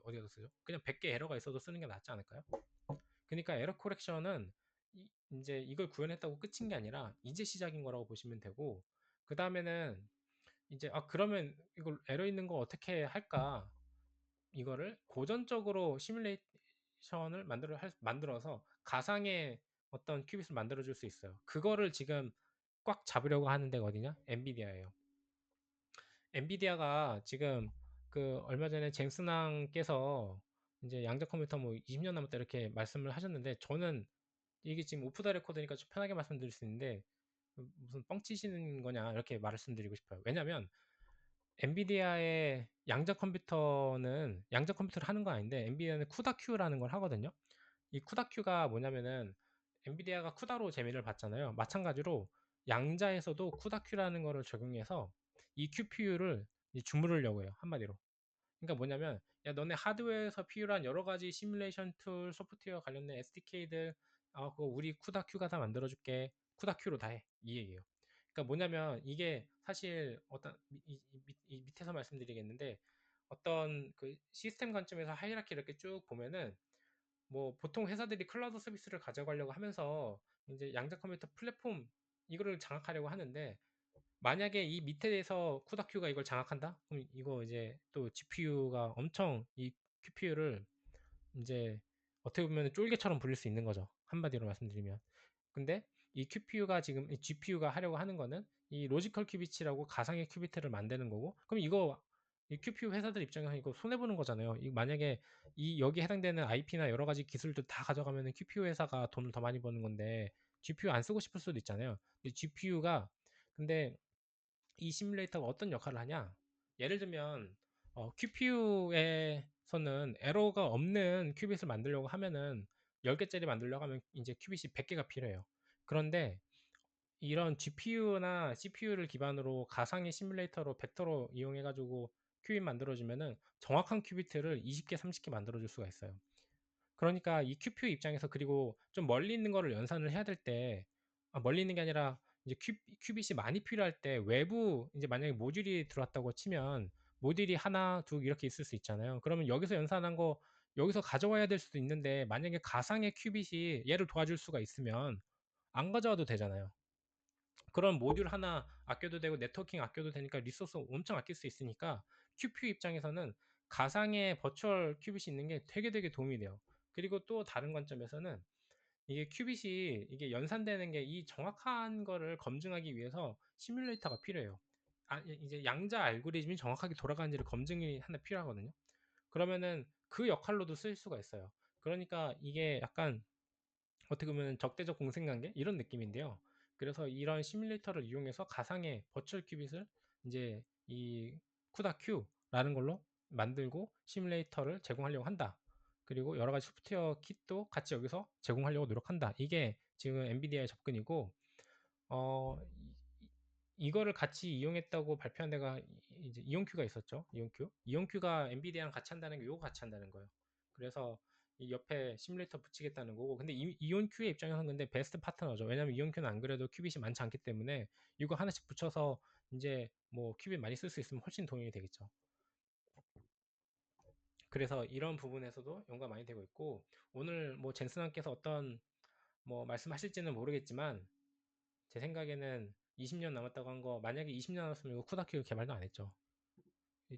어디다 쓰죠? 그냥 100개 에러가 있어도 쓰는 게 낫지 않을까요? 그러니까 에러 커렉션은 이제 이걸 구현했다고 끝인 게 아니라 이제 시작인 거라고 보시면 되고, 그 다음에는 이제 그러면 이걸 에러 있는 거 어떻게 할까? 이거를 고전적으로 시뮬레이션을 만들어서 가상의 어떤 큐빗을 만들어 줄 수 있어요. 그거를 지금 꽉 잡으려고 하는 데가 어디냐? 엔비디아예요. 엔비디아가 지금 그 얼마 전에 젠슨왕께서 이제 양자 컴퓨터 뭐 20년 남았다 이렇게 말씀을 하셨는데, 저는 이게 지금 오프 더 레코드니까 좀 편하게 말씀드릴 수 있는데 무슨 뻥치시는 거냐 이렇게 말씀드리고 싶어요. 왜냐면 엔비디아의 양자 컴퓨터를 하는 건 아닌데, 엔비디아는 쿠다큐라는 걸 하거든요. 이 쿠다큐가 뭐냐면은, 엔비디아가 쿠다로 재미를 봤잖아요. 마찬가지로 양자에서도 쿠다큐라는 거를 적용해서 이 QPU를 주무르려고 해요, 한마디로. 그러니까 뭐냐면, 야 너네 하드웨어에서 필요한 여러 가지 시뮬레이션 툴, 소프트웨어 관련된 SDK들, 그거 우리 쿠다큐가 다 만들어줄게. 쿠다큐로 다 해. 이 얘기예요. 그러니까 뭐냐면, 이게 사실 어떤 이 밑에서 말씀드리겠는데, 어떤 그 시스템 관점에서 하이라키 이렇게 쭉 보면은, 뭐 보통 회사들이 클라우드 서비스를 가져가려고 하면서 이제 양자 컴퓨터 플랫폼 이거를 장악하려고 하는데, 만약에 이 밑에서 쿠다큐가 이걸 장악한다? 그럼 이거 이제 또 GPU가 엄청 이 QPU를 이제 어떻게 보면 쫄개처럼 부릴 수 있는 거죠, 한마디로 말씀드리면. 근데 이 QPU가 지금 이 GPU가 하려고 하는 거는 이 로지컬 큐비츠라고 가상의 큐비트를 만드는 거고, 그럼 이거 이 QPU 회사들 입장에서 이거 손해 보는 거잖아요. 이 만약에 이 여기 해당되는 IP나 여러 가지 기술들 다 가져가면은 QPU 회사가 돈을 더 많이 버는 건데, GPU 안 쓰고 싶을 수도 있잖아요. GPU가 근데 이 시뮬레이터가 어떤 역할을 하냐? 예를 들면 QPU에서는 에러가 없는 큐빗을 만들려고 하면은 10개짜리 만들려고 하면 이제 큐빗이 100개가 필요해요. 그런데 이런 GPU나 CPU를 기반으로 가상의 시뮬레이터로 벡터로 이용해 가지고 큐빗 만들어주면은 정확한 큐비트를 20개, 30개 만들어줄 수가 있어요. 그러니까 이 QPU 입장에서, 그리고 좀 멀리 있는 거를 연산을 해야 될 때, 멀리 있는 게 아니라 이제 큐빗이 많이 필요할 때, 외부 이제 만약에 모듈이 들어왔다고 치면 모듈이 하나, 둘 이렇게 있을 수 있잖아요. 그러면 여기서 연산한 거 여기서 가져와야 될 수도 있는데, 만약에 가상의 큐빗이 얘를 도와줄 수가 있으면 안 가져와도 되잖아요. 그런 모듈 하나 아껴도 되고 네트워킹 아껴도 되니까 리소스 엄청 아낄 수 있으니까, QPU 입장에서는 가상의 버추얼 큐빗이 있는 게 되게 되게 도움이 돼요. 그리고 또 다른 관점에서는 이게 큐빗이 이게 연산되는 게, 이 정확한 거를 검증하기 위해서 시뮬레이터가 필요해요. 이제 양자 알고리즘이 정확하게 돌아가는지를 검증이 하나 필요하거든요. 그러면은 그 역할로도 쓸 수가 있어요. 그러니까 이게 약간 어떻게 보면 적대적 공생관계 이런 느낌인데요. 그래서 이런 시뮬레이터를 이용해서 가상의 버추얼 큐빗을 이제 이 쿠다 큐라는 걸로 만들고 시뮬레이터를 제공하려고 한다. 그리고 여러 가지 소프트웨어 킷도 같이 여기서 제공하려고 노력한다. 이게 지금 엔비디아의 접근이고, 어, 이거를 같이 이용했다고 발표한 데가 이제 이온큐가 있었죠. 이온큐가 엔비디아랑 같이 한다는 게 요거 같이 한다는 거예요. 그래서 이 옆에 시뮬레이터 붙이겠다는 거고, 근데 이온큐의 입장에서는 근데 베스트 파트너죠. 왜냐면 이온큐는 안 그래도 큐빗이 많지 않기 때문에 이거 하나씩 붙여서 이제 뭐 큐빗 많이 쓸 수 있으면 훨씬 도움이 되겠죠. 그래서 이런 부분에서도 연구가 많이 되고 있고, 오늘 뭐 젠슨님께서 어떤 뭐 말씀하실지는 모르겠지만, 제 생각에는 20년 남았다고 한 거, 만약에 20년 남았으면 이거 쿠다큐 개발도 안 했죠.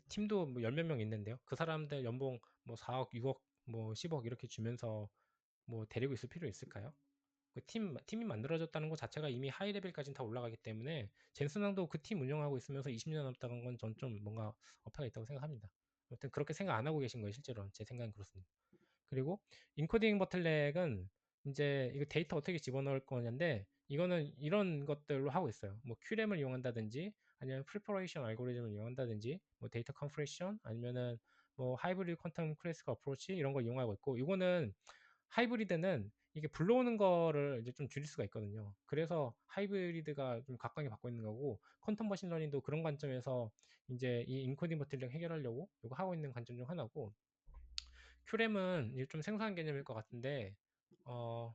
팀도 뭐 열 몇 명 있는데요. 그 사람들 연봉 뭐 4억, 6억, 뭐 10억 이렇게 주면서 뭐 데리고 있을 필요 있을까요? 그 팀이 만들어졌다는 것 자체가 이미 하이 레벨까지는 다 올라가기 때문에, 젠슨왕도 그 팀 운영하고 있으면서 20년 남았다는 건 전 좀 뭔가 어폐가 있다고 생각합니다. 아무튼 그렇게 생각 안 하고 계신 거예요, 실제로는. 제 생각은 그렇습니다. 그리고 인코딩 버틀렉은 이제 이거 데이터 어떻게 집어넣을 거냐인데 이거는 이런 것들로 하고 있어요. 뭐 큐램을 이용한다든지 아니면 프리퍼레이션 알고리즘을 이용한다든지 뭐 데이터 컨프레션 아니면은 뭐 하이브리드 퀀텀 클래시컬 어프로치 이런 거 이용하고 있고 이거는 하이브리드는 이게 불러오는 거를 이제 좀 줄일 수가 있거든요. 그래서 하이브리드가 좀 각광을 받고 있는 거고 퀀텀 머신러닝도 그런 관점에서 이제 이 인코딩 버틀링 해결하려고 이거 하고 있는 관점 중 하나고 큐램은 이제 좀 생소한 개념일 것 같은데 어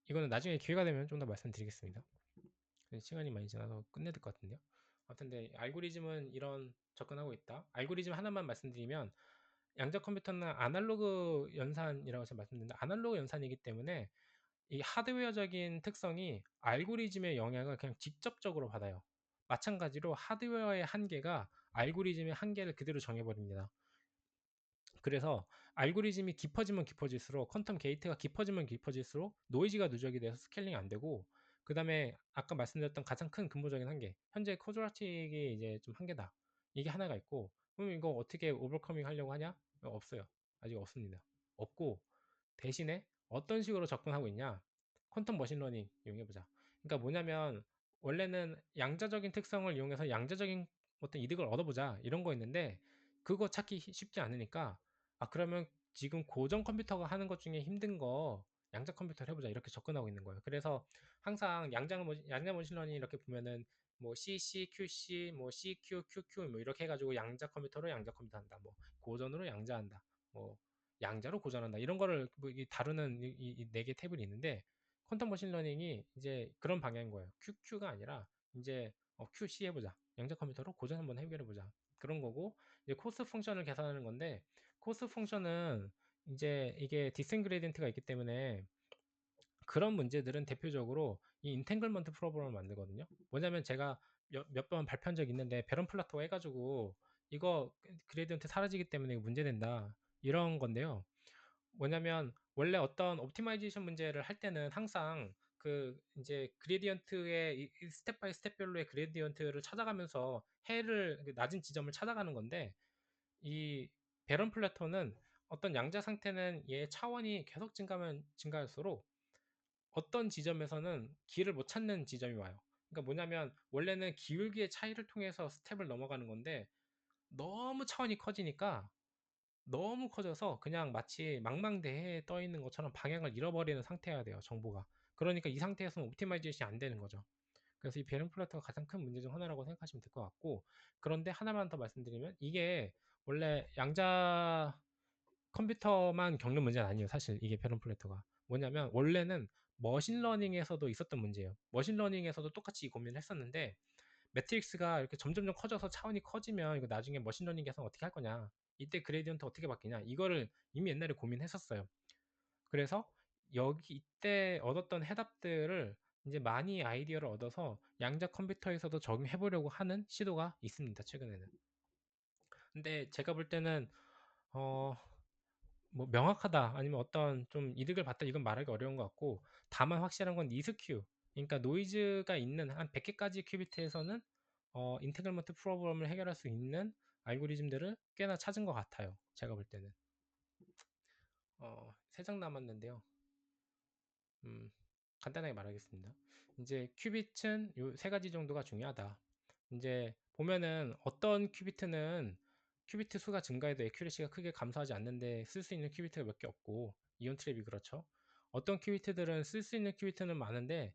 이거는 나중에 기회가 되면 좀 더 말씀드리겠습니다. 시간이 많이 지나서 끝내야 될 것 같은데요. 아무튼 네, 알고리즘은 이런 접근하고 있다. 알고리즘 하나만 말씀드리면 양자 컴퓨터는 아날로그 연산이라고 제가 말씀드렸는데 아날로그 연산이기 때문에 이 하드웨어적인 특성이 알고리즘의 영향을 그냥 직접적으로 받아요. 마찬가지로 하드웨어의 한계가 알고리즘의 한계를 그대로 정해버립니다. 그래서 알고리즘이 깊어지면 깊어질수록 퀀텀 게이트가 깊어지면 깊어질수록 노이즈가 누적이 돼서 스케일링이 안 되고 그 다음에 아까 말씀드렸던 가장 큰 근본적인 한계 현재 코드라틱이 이제 좀 한계다 이게 하나가 있고 그럼 이거 어떻게 오버커밍 하려고 하냐? 없어요. 아직 없습니다. 없고 대신에 어떤 식으로 접근하고 있냐? 퀀텀 머신러닝 이용해보자. 그러니까 뭐냐면 원래는 양자적인 특성을 이용해서 양자적인 어떤 이득을 얻어보자 이런 거였는데 그거 찾기 쉽지 않으니까 그러면 지금 고전 컴퓨터가 하는 것 중에 힘든 거 양자 컴퓨터를 해보자 이렇게 접근하고 있는 거예요. 그래서 항상 양자 머신러닝 이렇게 보면은 뭐 CC, QC, 뭐 CQ, QQ 뭐 이렇게 해가지고 양자 컴퓨터로 양자 컴퓨터 한다. 뭐 고전으로 양자한다. 뭐 양자로 고전한다. 이런 거를 뭐 다루는 이 네 개 탭이 있는데 퀀텀 머신러닝이 이제 그런 방향인 거예요. QQ가 아니라 이제 QC 해보자. 양자 컴퓨터로 고전 한번 해결해보자. 그런 거고 이제 코스 펑션을 계산하는 건데 코스 펑션은 이제 이게 디스그레디언트가 있기 때문에 그런 문제들은 대표적으로 이 인탱글먼트 프로그램을 만들거든요. 뭐냐면 제가 몇 번 발표한 적 있는데 베런 플라토 해가지고 이거 그레디언트 사라지기 때문에 문제된다 이런 건데요. 뭐냐면 원래 어떤 옵티마이제이션 문제를 할 때는 항상 그 이제 그레디언트의 이 스텝 바이 스텝별로의 그레디언트를 찾아가면서 해를 그 낮은 지점을 찾아가는 건데 이 베런 플래터는 어떤 양자 상태는 얘 차원이 계속 증가하면 증가할수록 어떤 지점에서는 길을 못 찾는 지점이 와요. 그러니까 뭐냐면 원래는 기울기의 차이를 통해서 스텝을 넘어가는 건데 너무 차원이 커지니까 너무 커져서 그냥 마치 망망대해에 떠 있는 것처럼 방향을 잃어버리는 상태여야 돼요, 정보가. 그러니까 이 상태에서는 옵티마이제이션이 안 되는 거죠. 그래서 이 베른 플래터가 가장 큰 문제 중 하나라고 생각하시면 될 것 같고, 그런데 하나만 더 말씀드리면 이게 원래 양자 컴퓨터만 겪는 문제는 아니에요. 사실 이게 베른 플래터가 뭐냐면 원래는 머신러닝에서도 있었던 문제예요. 머신러닝에서도 똑같이 이 고민을 했었는데 매트릭스가 이렇게 점점점 커져서 차원이 커지면 이거 나중에 머신러닝 계산 어떻게 할 거냐, 이때 그레디언트 어떻게 바뀌냐, 이거를 이미 옛날에 고민했었어요. 그래서 여기 이때 얻었던 해답들을 이제 많이 아이디어를 얻어서 양자 컴퓨터에서도 적용해 보려고 하는 시도가 있습니다, 최근에는. 근데 제가 볼 때는 어, 뭐 명확하다 아니면 어떤 좀 이득을 봤다 이건 말하기 어려운 것 같고, 다만 확실한 건 이스큐, 그러니까 노이즈가 있는 한 100개까지 큐비트에서는 인테그먼트 프로그램을 해결할 수 있는 알고리즘들을 꽤나 찾은 것 같아요, 제가 볼 때는. 3장 남았는데요. 음, 간단하게 말하겠습니다. 이제 큐빗은 요 세 가지 정도가 중요하다. 이제 보면은 어떤 큐비트는 큐비트 수가 증가해도 에큐레시가 크게 감소하지 않는데 쓸 수 있는 큐비트가 몇 개 없고, 이온 트랩이 그렇죠. 어떤 큐비트들은 쓸 수 있는 큐비트는 많은데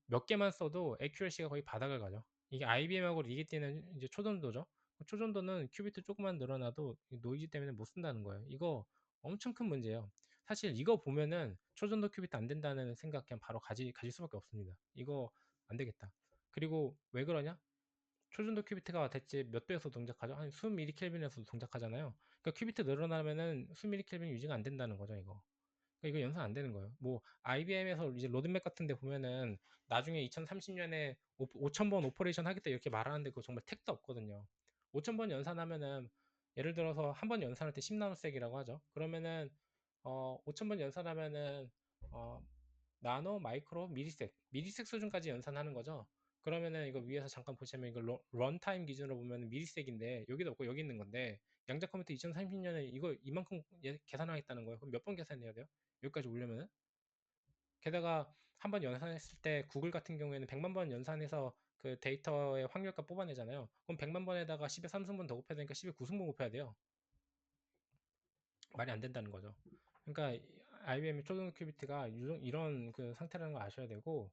몇 개만 써도 에큐레시가 거의 바닥을 가죠. 이게 IBM하고 리게티는 이제 초전도죠. 초전도는 큐비트 조금만 늘어나도 노이즈 때문에 못 쓴다는 거예요. 이거 엄청 큰 문제예요. 사실 이거 보면은 초전도 큐비트 안 된다는 생각 그냥 바로 가질 수밖에 없습니다. 이거 안 되겠다. 그리고 왜 그러냐? 초전도 큐비트가 대체 몇 도에서 동작하죠? 한 수 미리켈빈에서 동작하잖아요. 그러니까 큐비트 늘어나면은 수 미리켈빈 유지가 안 된다는 거죠, 이거. 그러니까 이거 연산 안 되는 거예요. 뭐 IBM에서 이제 로드맵 같은 데 보면은 나중에 2030년에 5000번 오퍼레이션 하겠다 이렇게 말하는데 그거 정말 택도 없거든요. 5000번 연산하면은 예를 들어서 한 번 연산할 때 10나노색이라고 하죠. 그러면은 5000번 연산하면은 어, 나노, 마이크로, 미리색 수준까지 연산하는 거죠. 그러면은 이거 위에서 잠깐 보시면 이거 런타임 기준으로 보면 미리색인데 여기도 없고 여기 있는 건데 양자 컴퓨터 2030년에 이거 이만큼 계산하겠다는 거예요. 그럼 몇 번 계산해야 돼요? 여기까지 오려면은? 게다가 한 번 연산했을 때 구글 같은 경우에는 100만 번 연산해서 그 데이터의 확률값 뽑아내잖아요. 그럼 100만 번에다가 10의 3승분 더 곱해야 되니까 10의 9승분 곱해야 돼요. 말이 안 된다는 거죠. 그러니까 IBM의 초등 큐비트가 이런 그 상태라는 걸 아셔야 되고,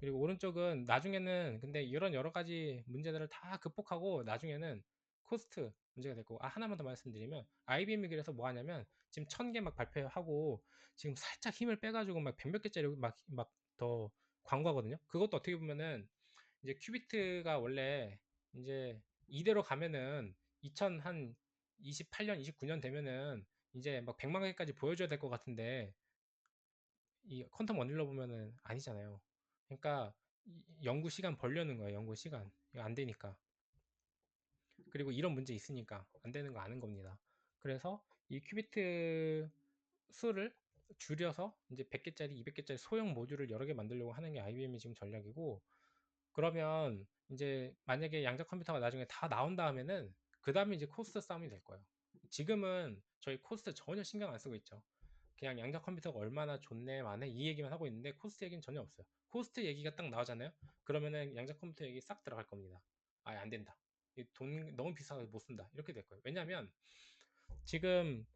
그리고 오른쪽은 나중에는 근데 이런 여러 가지 문제들을 다 극복하고 나중에는 코스트 문제가 됐고, 하나만 더 말씀드리면 IBM이 그래서 뭐 하냐면 지금 1000개 막 발표하고 지금 살짝 힘을 빼가지고 막 백몇 개짜리 막 더 광고하거든요. 그것도 어떻게 보면은 이제 큐비트가 원래 이제 이대로 가면은 2000한 28년 29년 되면은 이제 막 100만 개까지 보여줘야 될 것 같은데 이 퀀텀 원딜러 보면은 아니잖아요. 그러니까 연구 시간 벌려는 거예요. 연구 시간. 이거 안 되니까. 그리고 이런 문제 있으니까 안 되는 거 아는 겁니다. 그래서 이 큐비트 수를 줄여서 이제 100개짜리, 200개짜리 소형 모듈을 여러 개 만들려고 하는 게 IBM이 지금 전략이고, 그러면 이제 만약에 양자 컴퓨터가 나중에 다 나온 다음에는 그 다음에 이제 코스트 싸움이 될 거예요. 지금은 저희 코스트 전혀 신경 안 쓰고 있죠. 그냥 양자 컴퓨터가 얼마나 좋네 마네 이 얘기만 하고 있는데 코스트 얘기는 전혀 없어요. 코스트 얘기가 딱 나오잖아요. 그러면은 양자 컴퓨터 얘기 싹 들어갈 겁니다. 안 된다. 돈 너무 비싸서 못 쓴다. 이렇게 될 거예요. 왜냐면 지금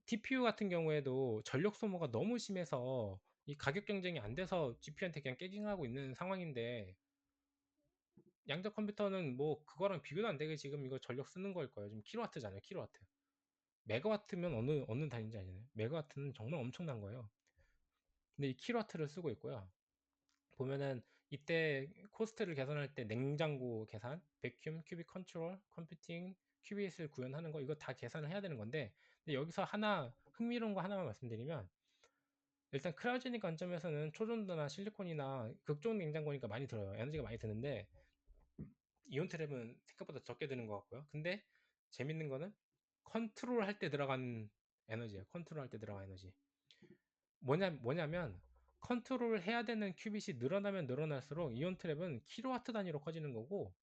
TPU 같은 경우에도 전력 소모가 너무 심해서 이 가격 경쟁이 안 돼서 GPU한테 그냥 깨갱하고 있는 상황인데, 양자 컴퓨터는 뭐 그거랑 비교도 안 되게 지금 이거 전력 쓰는 걸 거예요. 지금 킬로와트잖아요. 킬로와트. 메가와트면 어느 단위인지 아시나요? 메가와트는 정말 엄청난 거예요. 근데 이 킬로와트를 쓰고 있고요. 보면은 이때 코스트를 계산할 때 냉장고 계산, 베큐um, 큐빅 컨트롤, 컴퓨팅, 큐빗을 구현하는 거 이거 다 계산을 해야 되는 건데, 근데 여기서 하나 흥미로운 거 하나만 말씀드리면, 일단 크라이오제닉 관점에서는 초전도나 실리콘이나 극종 냉장고니까 많이 들어요. 에너지가 많이 드는데 이온 트랩은 생각보다 적게 드는 것 같고요. 근데 재밌는 거는 컨트롤 할 때 들어간 에너지예요. 컨트롤 할 때 들어간 에너지. 뭐냐면 컨트롤을 해야 되는 큐빗이 늘어나면 늘어날수록 이온 트랩은 킬로와트 단위로 커지는 거고,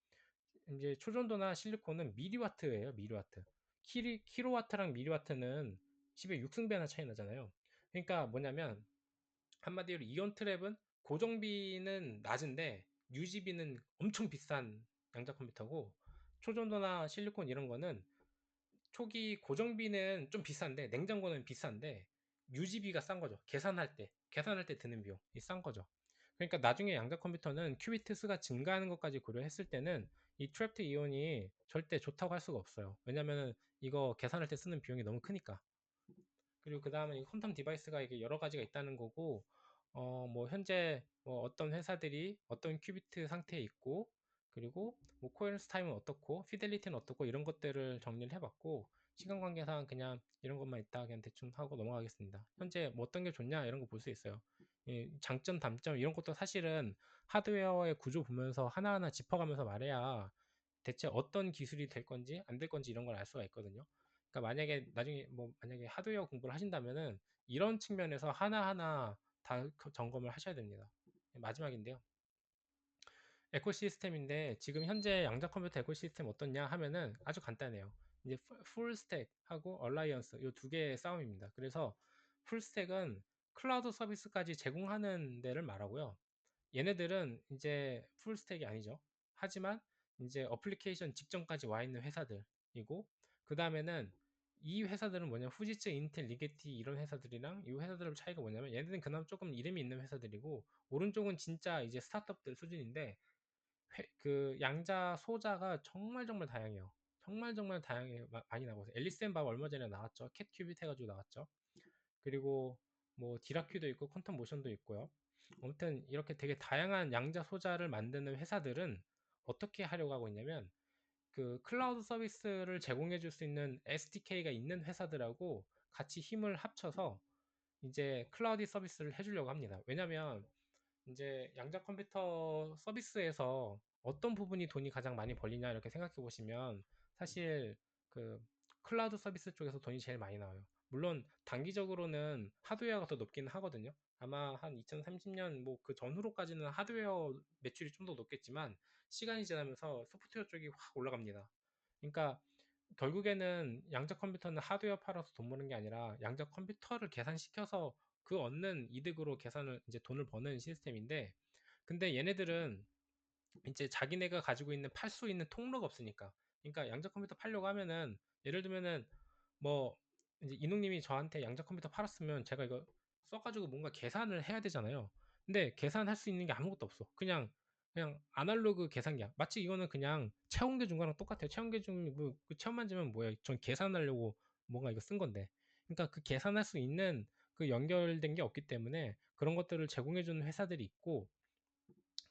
이제 초전도나 실리콘은 미리와트예요. 미리와트. 킬로와트랑 미리와트는 10의 6승배나 차이 나잖아요. 그러니까 뭐냐면 한마디로 이온 트랩은 고정비는 낮은데 유지비는 엄청 비싼 양자 컴퓨터고, 초전도나 실리콘 이런 거는 초기 고정비는 좀 비싼데 냉장고는 비싼데 유지비가 싼 거죠. 계산할 때 드는 비용이 싼 거죠. 그러니까 나중에 양자 컴퓨터는 큐비트 수가 증가하는 것까지 고려했을 때는 이 트랩트 이온이 절대 좋다고 할 수가 없어요. 왜냐면은 이거 계산할 때 쓰는 비용이 너무 크니까. 그리고 그 다음에 이 퀀텀 디바이스가 이게 여러 가지가 있다는 거고, 뭐 현재 뭐 어떤 회사들이 어떤 큐비트 상태에 있고, 그리고 뭐 코어런스 타임은 어떻고 피델리티는 어떻고 이런 것들을 정리를 해봤고, 시간 관계상 그냥 이런 것만 있다 그냥 대충 하고 넘어가겠습니다. 현재 뭐 어떤 게 좋냐 이런 거 볼 수 있어요. 이 장점 단점 이런 것도 사실은 하드웨어의 구조 보면서 하나하나 짚어가면서 말해야 대체 어떤 기술이 될 건지 안 될 건지 이런 걸 알 수가 있거든요. 그러니까 만약에 나중에 뭐 만약에 하드웨어 공부를 하신다면은 이런 측면에서 하나하나 다 점검을 하셔야 됩니다. 마지막인데요. 에코시스템인데 지금 현재 양자 컴퓨터 에코시스템 어떻냐 하면은 아주 간단해요. 이제 풀스택하고 얼라이언스 이 두 개의 싸움입니다. 그래서 풀스택은 클라우드 서비스까지 제공하는 데를 말하고요. 얘네들은 이제 풀스택이 아니죠. 하지만 이제 어플리케이션 직전까지 와 있는 회사들이고, 그 다음에는 이 회사들은 뭐냐, 후지츠, 인텔, 리게티 이런 회사들이랑 이 회사들의 차이가 뭐냐면 얘네들은 그나마 조금 이름이 있는 회사들이고, 오른쪽은 진짜 이제 스타트업들 수준인데 그 양자 소자가 정말 정말 다양해요. 정말 정말 다양해 많이 나오고 있어요. 앨리스 앤 밥 얼마 전에 나왔죠. 캣 큐빗 해가지고 나왔죠. 그리고 뭐 디라큐도 있고 퀀텀 모션도 있고요. 아무튼 이렇게 되게 다양한 양자 소자를 만드는 회사들은 어떻게 하려고 하고 있냐면 그 클라우드 서비스를 제공해 줄 수 있는 SDK가 있는 회사들하고 같이 힘을 합쳐서 이제 클라우드 서비스를 해주려고 합니다. 왜냐면 이제 양자 컴퓨터 서비스에서 어떤 부분이 돈이 가장 많이 벌리냐 이렇게 생각해 보시면 사실 그 클라우드 서비스 쪽에서 돈이 제일 많이 나와요. 물론 단기적으로는 하드웨어가 더 높기는 하거든요. 아마 한 2030년 뭐 그 전후로까지는 하드웨어 매출이 좀 더 높겠지만 시간이 지나면서 소프트웨어 쪽이 확 올라갑니다. 그러니까 결국에는 양자 컴퓨터는 하드웨어 팔아서 돈 버는 게 아니라 양자 컴퓨터를 계산시켜서 그 얻는 이득으로 계산을 이제 돈을 버는 시스템인데, 근데 얘네들은 이제 자기네가 가지고 있는 팔 수 있는 통로가 없으니까. 그러니까 양자 컴퓨터 팔려고 하면은 예를 들면은 뭐 이제 이농님이 저한테 양자 컴퓨터 팔았으면 제가 이거 써가지고 뭔가 계산을 해야 되잖아요. 근데 계산할 수 있는 게 아무것도 없어. 그냥 아날로그 계산기야. 마치 이거는 그냥 체온계 준 거랑 똑같아요. 체온계 준뭐 그 체온만 주면 뭐예요? 전 계산하려고 뭔가 이거 쓴 건데. 그러니까 그 계산할 수 있는 그 연결된 게 없기 때문에 그런 것들을 제공해 주는 회사들이 있고,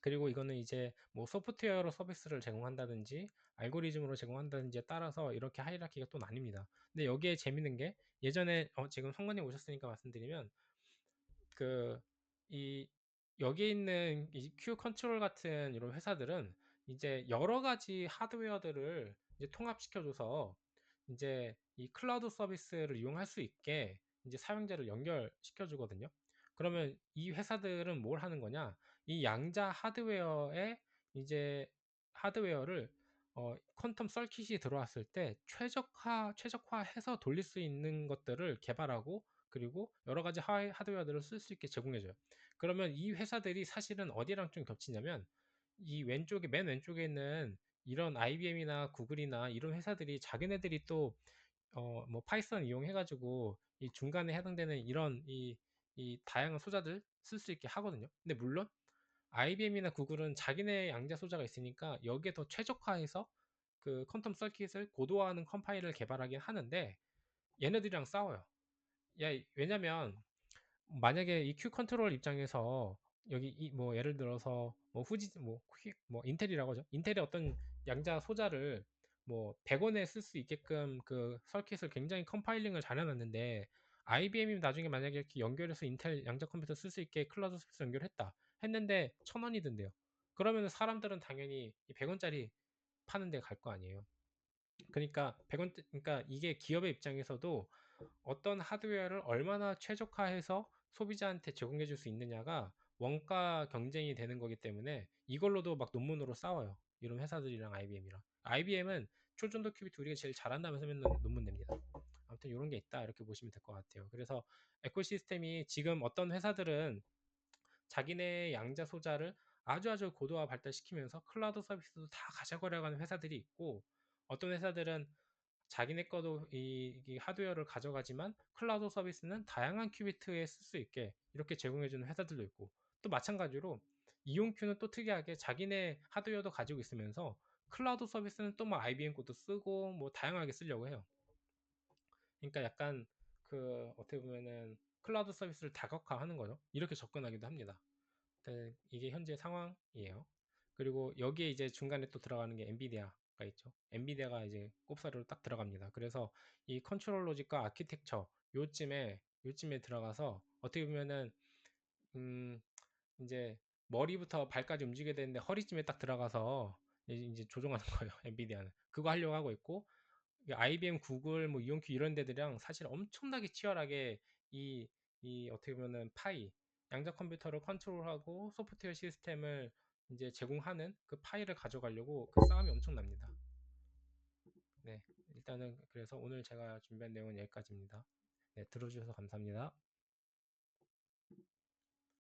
그리고 이거는 이제 뭐 소프트웨어로 서비스를 제공한다든지 알고리즘으로 제공한다든지에 따라서 이렇게 하이라키가 또 나뉩니다. 근데 여기에 재밌는 게, 예전에 지금 성관님 오셨으니까 말씀드리면, 그 이 여기에 있는 이 Q 컨트롤 같은 이런 회사들은 이제 여러 가지 하드웨어들을 이제 통합시켜줘서 이제 이 클라우드 서비스를 이용할 수 있게 이제 사용자를 연결시켜 주거든요. 그러면 이 회사들은 뭘 하는 거냐? 이 양자 하드웨어에 이제 하드웨어를 퀀텀 서킷이 들어왔을 때 최적화해서 돌릴 수 있는 것들을 개발하고, 그리고 여러 가지 하드웨어들을 쓸 수 있게 제공해줘요. 그러면 이 회사들이 사실은 어디랑 좀 겹치냐면, 이 맨 왼쪽에 있는 이런 IBM이나 구글이나 이런 회사들이 자기네들이 또 뭐 파이썬 이용해가지고 이 중간에 해당되는 이런 이 다양한 소자들 쓸 수 있게 하거든요. 근데 물론 IBM이나 구글은 자기네 양자 소자가 있으니까 여기에 더 최적화해서 그 퀀텀 서킷을 고도화하는 컴파일을 개발하긴 하는데, 얘네들이랑 싸워요. 왜냐면 만약에 이 큐 컨트롤 입장에서 여기 뭐 예를 들어서 뭐 후지 뭐 인텔이라고 하죠. 인텔의 어떤 양자 소자를 뭐 100원에 쓸 수 있게끔 그 서킷을 굉장히 컴파일링을 잘 해놨는데, IBM이 나중에 만약에 이렇게 연결해서 인텔 양자 컴퓨터 쓸 수 있게 클라우드 서비스 연결했다 했는데 1000원이 든대요. 그러면 사람들은 당연히 이 100원짜리 파는 데 갈 거 아니에요. 그러니까 100원, 그러니까 이게 기업의 입장에서도 어떤 하드웨어를 얼마나 최적화해서 소비자한테 제공해 줄 수 있느냐가 원가 경쟁이 되는 거기 때문에 이걸로도 막 논문으로 싸워요. 이런 회사들이랑 IBM이랑. IBM은 초전도 큐비트 우리가 제일 잘한다면서 맨날 논문 냅니다. 아무튼 이런 게 있다, 이렇게 보시면 될 것 같아요. 그래서 에코시스템이 지금 어떤 회사들은 자기네 양자 소자를 아주 고도화 발달시키면서 클라우드 서비스도 다 가져가려고 하는 회사들이 있고, 어떤 회사들은 자기네 거도 이 하드웨어를 가져가지만 클라우드 서비스는 다양한 큐비트에 쓸 수 있게 이렇게 제공해주는 회사들도 있고, 또 마찬가지로 이용큐는 또 특이하게 자기네 하드웨어도 가지고 있으면서 클라우드 서비스는 또 뭐 IBM 것도 쓰고 뭐 다양하게 쓰려고 해요. 그러니까 약간 그 어떻게 보면은 클라우드 서비스를 다각화하는 거죠. 이렇게 접근하기도 합니다. 네, 이게 현재 상황이에요. 그리고 여기에 이제 중간에 또 들어가는 게 엔비디아가 있죠. 엔비디아가 이제 꼽사리로 딱 들어갑니다. 그래서 이 컨트롤 로직과 아키텍처 요쯤에 들어가서 어떻게 보면은 음 이제 머리부터 발까지 움직여야 되는데 허리쯤에 딱 들어가서 이제 조종하는 거예요. 엔비디아는 그거 하려고 하고 있고, IBM, 구글, 뭐 이온큐 이런 데들이랑 사실 엄청나게 치열하게 이, 이 어떻게 보면은 파이, 양자 컴퓨터를 컨트롤하고 소프트웨어 시스템을 이제 제공하는 그 파이를 가져가려고 그 싸움이 엄청납니다. 네, 일단은 그래서 오늘 제가 준비한 내용은 여기까지입니다. 네, 들어주셔서 감사합니다.